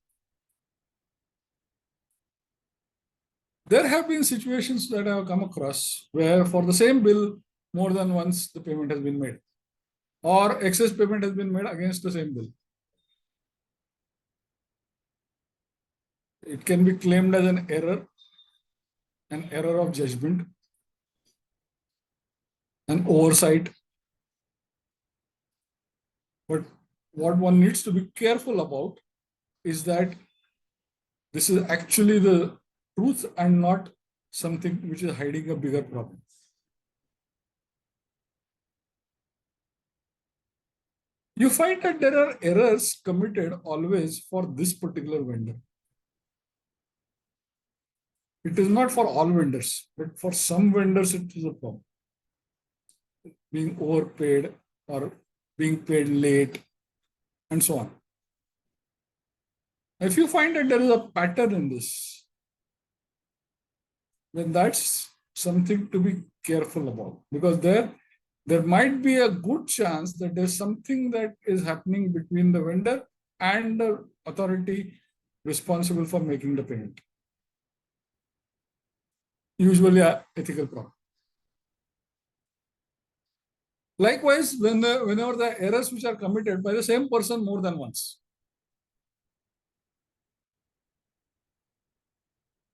There have been situations that I have come across where for the same bill, more than once the payment has been made, or excess payment has been made against the same bill. It can be claimed as an error of judgment, an oversight. But what one needs to be careful about is that this is actually the truth and not something which is hiding a bigger problem. You find that there are errors committed always for this particular vendor. It is not for all vendors, but for some vendors it is a problem. Being overpaid or being paid late and so on. If you find that there is a pattern in this, then that's something to be careful about, because there might be a good chance that there's something that is happening between the vendor and the authority responsible for making the payment. Usually an ethical problem. Likewise, whenever the errors which are committed by the same person more than once.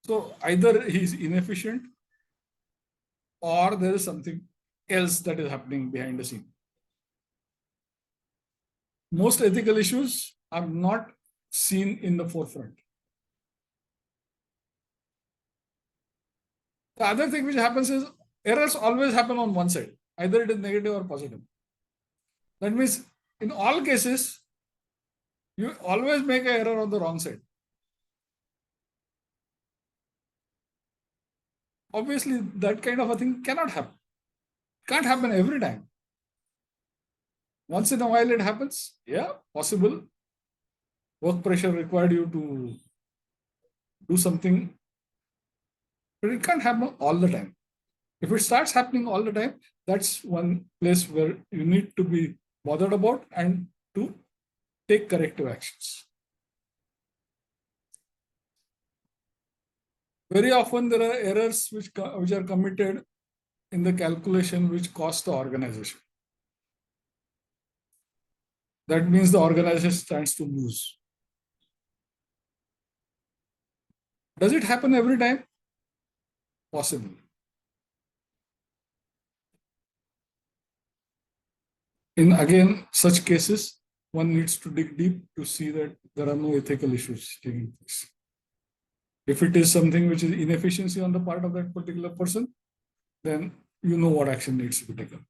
So either he is inefficient or there is something else that is happening behind the scene. Most ethical issues are not seen in the forefront. The other thing which happens is errors always happen on one side. Either it is negative or positive. That means in all cases, you always make an error on the wrong side. Obviously, that kind of a thing cannot happen. Can't happen every time. Once in a while it happens. Yeah, possible. Work pressure required you to do something But it can't happen all the time. If it starts happening all the time, that's one place where you need to be bothered about and to take corrective actions. Very often there are errors which are committed in the calculation which cost the organization. That means the organization stands to lose. Does it happen every time? Possible. In again such cases, one needs to dig deep to see that there are no ethical issues taking place. If it is something which is inefficiency on the part of that particular person, then you know what action needs to be taken.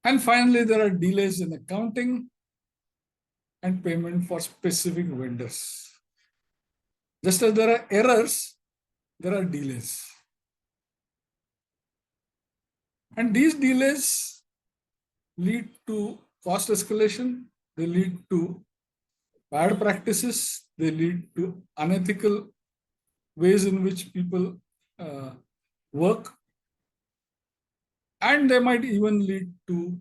And finally, there are delays in accounting and payment for specific vendors. Just as there are errors, there are delays. And these delays lead to cost escalation, they lead to bad practices, they lead to unethical ways in which people work, and they might even lead to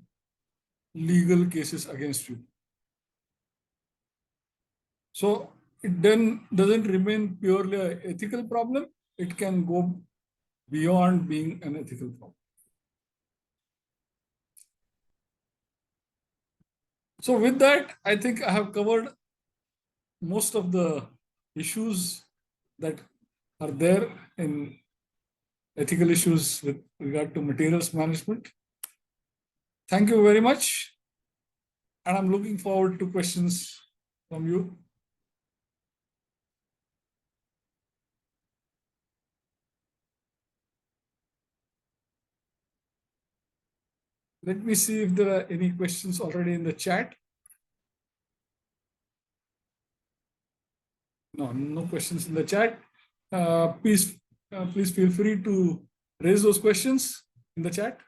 legal cases against you. So it then doesn't remain purely an ethical problem, it can go beyond being an ethical problem. So with that, I think I have covered most of the issues that are there in ethical issues with regard to materials management. Thank you very much. And I'm looking forward to questions from you. Let me see if there are any questions already in the chat. No, no questions in the chat. Please feel free to raise those questions in the chat.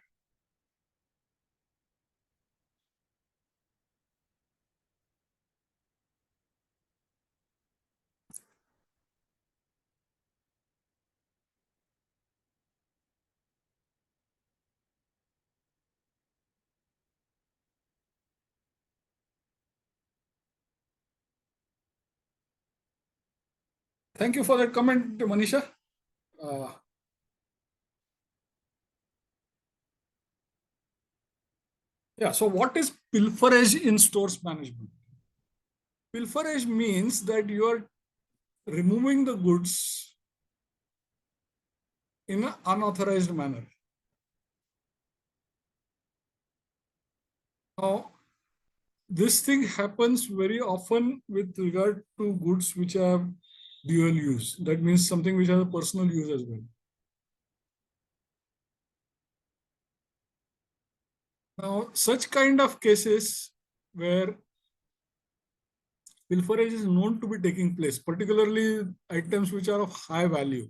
Thank you for that comment, Manisha. Yeah, so what is pilferage in stores management? Pilferage means that you are removing the goods in an unauthorized manner. Now, this thing happens very often with regard to goods which have dual use. That means something which has a personal use as well. Now, such kind of cases where pilferage is known to be taking place, particularly items which are of high value.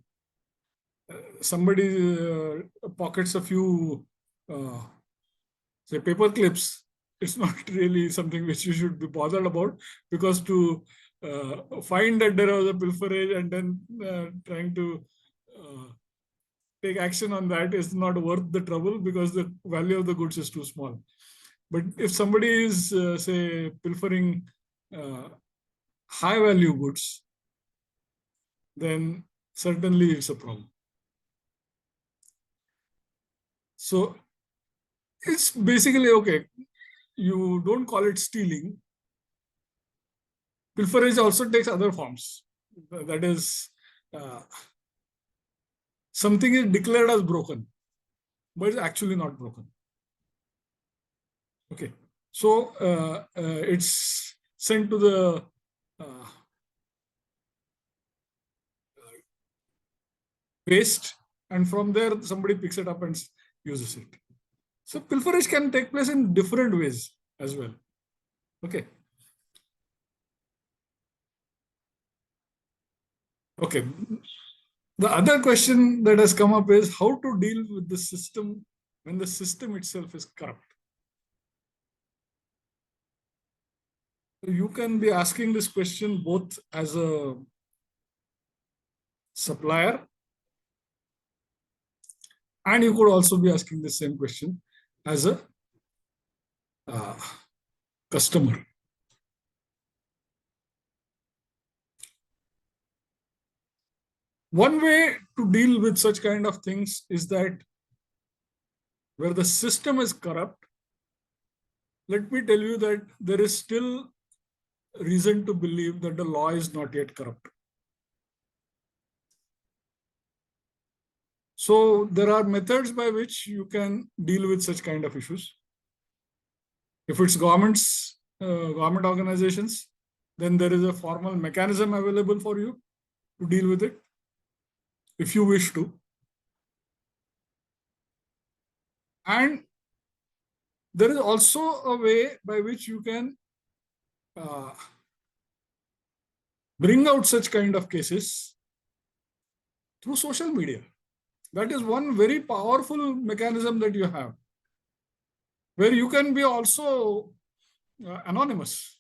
Somebody pockets a few, say, paper clips. It's not really something which you should be bothered about, because to find that there was a pilferage and then trying to take action on that is not worth the trouble, because the value of the goods is too small. But if somebody is, say, pilfering high value goods, then certainly it's a problem. So it's basically okay. You don't call it stealing. Pilferage also takes other forms. That is, something is declared as broken, but it's actually not broken. Okay. So it's sent to the waste, and from there somebody picks it up and uses it. So pilferage can take place in different ways as well. Okay. Okay. The other question that has come up is how to deal with the system when the system itself is corrupt. You can be asking this question both as a supplier, and you could also be asking the same question as a uh, customer. One way to deal with such kind of things is that where the system is corrupt, let me tell you that there is still reason to believe that the law is not yet corrupt. So there are methods by which you can deal with such kind of issues. If it's government organizations, then there is a formal mechanism available for you to deal with it if you wish to. And there is also a way by which you can uh, bring out such kind of cases through social media. That is one very powerful mechanism that you have, where you can be also anonymous.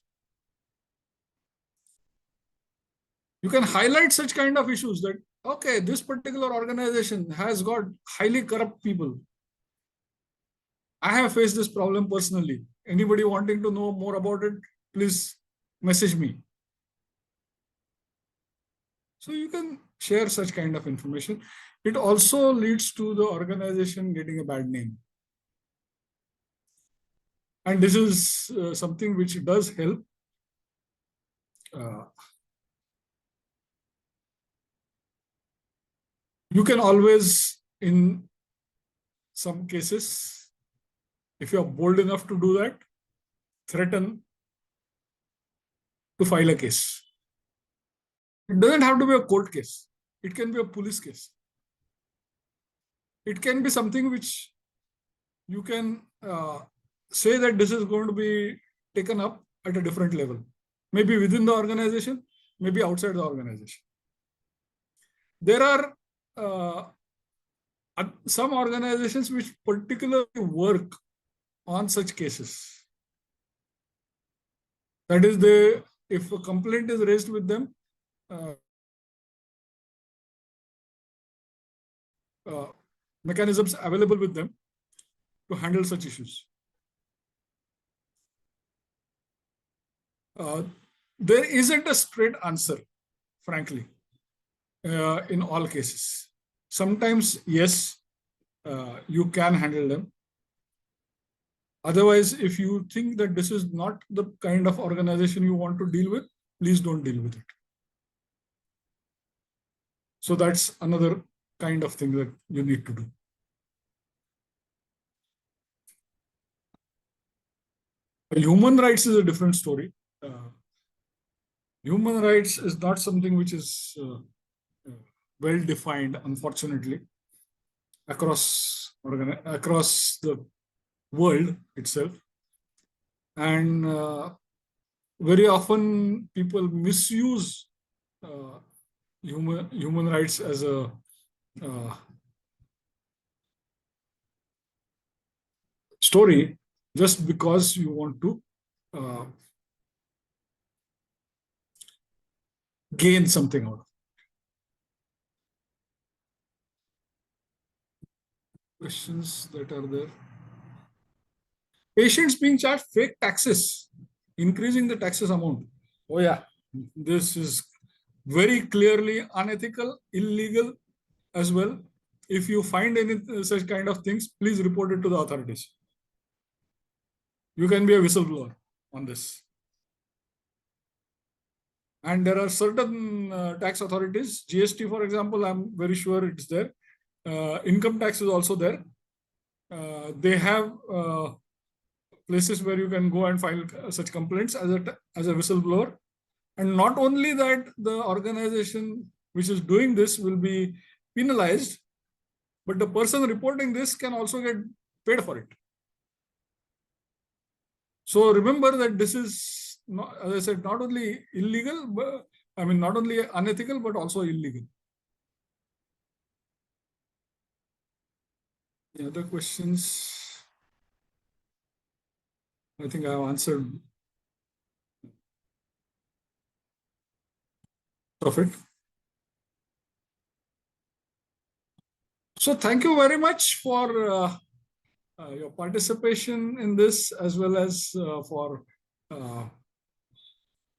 You can highlight such kind of issues that, okay, this particular organization has got highly corrupt people. I have faced this problem personally. Anybody wanting to know more about it, please message me. So you can share such kind of information. It also leads to the organization getting a bad name. And this is something which does help. Uh, you can always, in some cases, if you are bold enough to do that, threaten to file a case. It doesn't have to be a court case. It can be a police case. It can be something which you can say that this is going to be taken up at a different level, maybe within the organization, maybe outside the organization. There are some organizations which particularly work on such cases. That is, if a complaint is raised with them, mechanisms available with them to handle such issues. There isn't a straight answer, frankly, in all cases. Sometimes, yes, you can handle them. Otherwise, if you think that this is not the kind of organization you want to deal with, please don't deal with it. So that's another kind of thing that you need to do. Human rights is a different story. Human rights is not something which is well defined, unfortunately, across the world itself. And very often people misuse human rights as a story just because you want to gain something out of it. Questions that are there. Patients being charged fake taxes, increasing the taxes amount. Oh yeah, this is very clearly unethical, illegal as well. If you find any such kind of things, please report it to the authorities. You can be a whistleblower on this. And there are certain tax authorities, GST, for example, I'm very sure it's there. Income tax is also there. They have places where you can go and file such complaints as a whistleblower. And not only that, the organization which is doing this will be penalized, but the person reporting this can also get paid for it. So remember that this is, not, as I said, not only illegal, but not only unethical, but also illegal. The other questions, I think I have answered of it. So thank you very much for your participation in this, as well as for uh,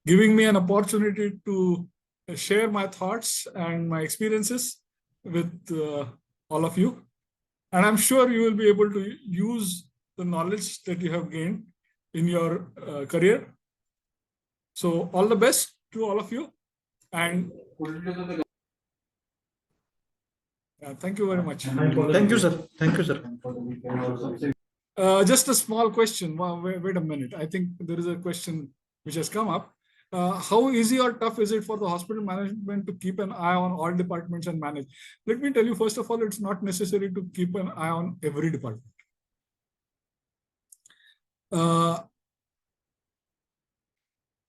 giving me an opportunity to share my thoughts and my experiences with all of you. And I'm sure you will be able to use the knowledge that you have gained in your career. So all the best to all of you. And thank you very much. Thank you, sir. Thank you, sir. Just a small question. Wait a minute. I think there is a question which has come up. How easy or tough is it for the hospital management to keep an eye on all departments and manage? Let me tell you, first of all, it's not necessary to keep an eye on every department.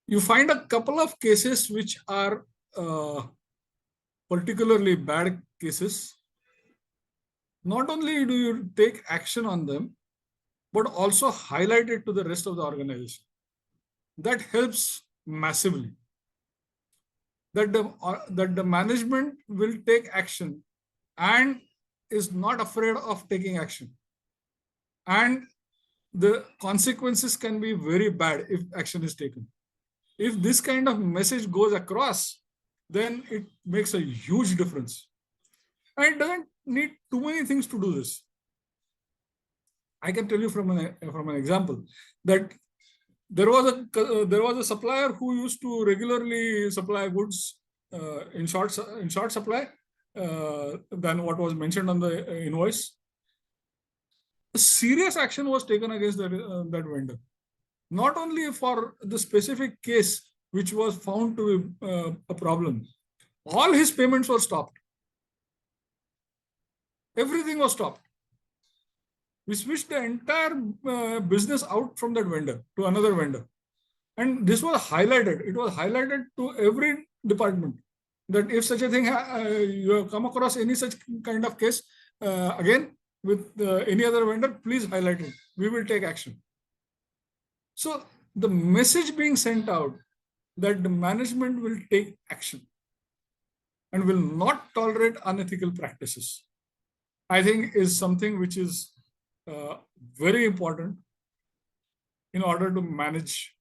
You find a couple of cases which are particularly bad cases. Not only do you take action on them, but also highlight it to the rest of the organization. That helps massively. That the management will take action and is not afraid of taking action. And the consequences can be very bad if action is taken. If this kind of message goes across, then it makes a huge difference. And it doesn't need too many things to do this. I can tell you from an example that there was a supplier who used to regularly supply goods in short supply than what was mentioned on the invoice. A serious action was taken against that vendor, not only for the specific case which was found to be a problem. All his payments were stopped. Everything was stopped. We switched the entire business out from that vendor to another vendor. And this was highlighted. It was highlighted to every department that if such a thing, you have come across any such kind of case, again, with any other vendor, please highlight it. We will take action. So the message being sent out that the management will take action and will not tolerate unethical practices, I think is something which is very important in order to manage,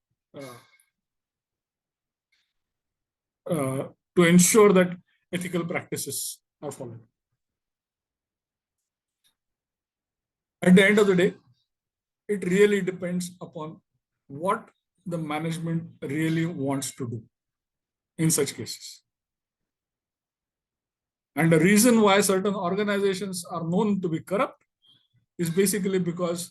to ensure that ethical practices are followed. At the end of the day, it really depends upon what the management really wants to do in such cases. And the reason why certain organizations are known to be corrupt is basically because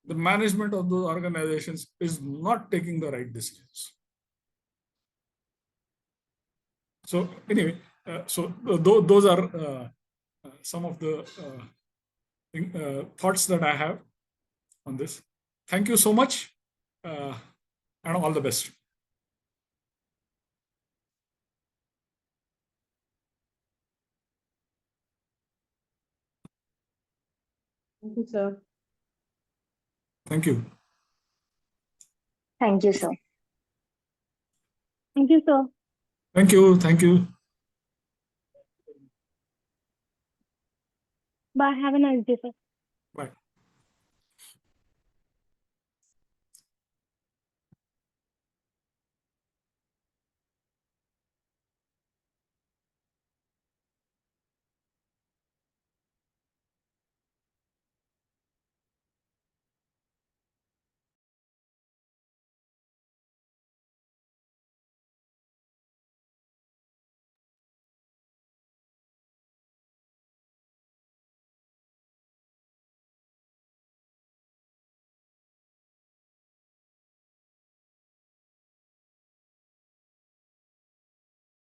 the management of those organizations is not taking the right decisions. So anyway, those are some of the thoughts that I have on this. Thank you so much, and all the best. Thank you, sir. Thank you. Thank you, sir. Thank you, sir. Thank you. Thank you. Bye. Have a nice day, sir.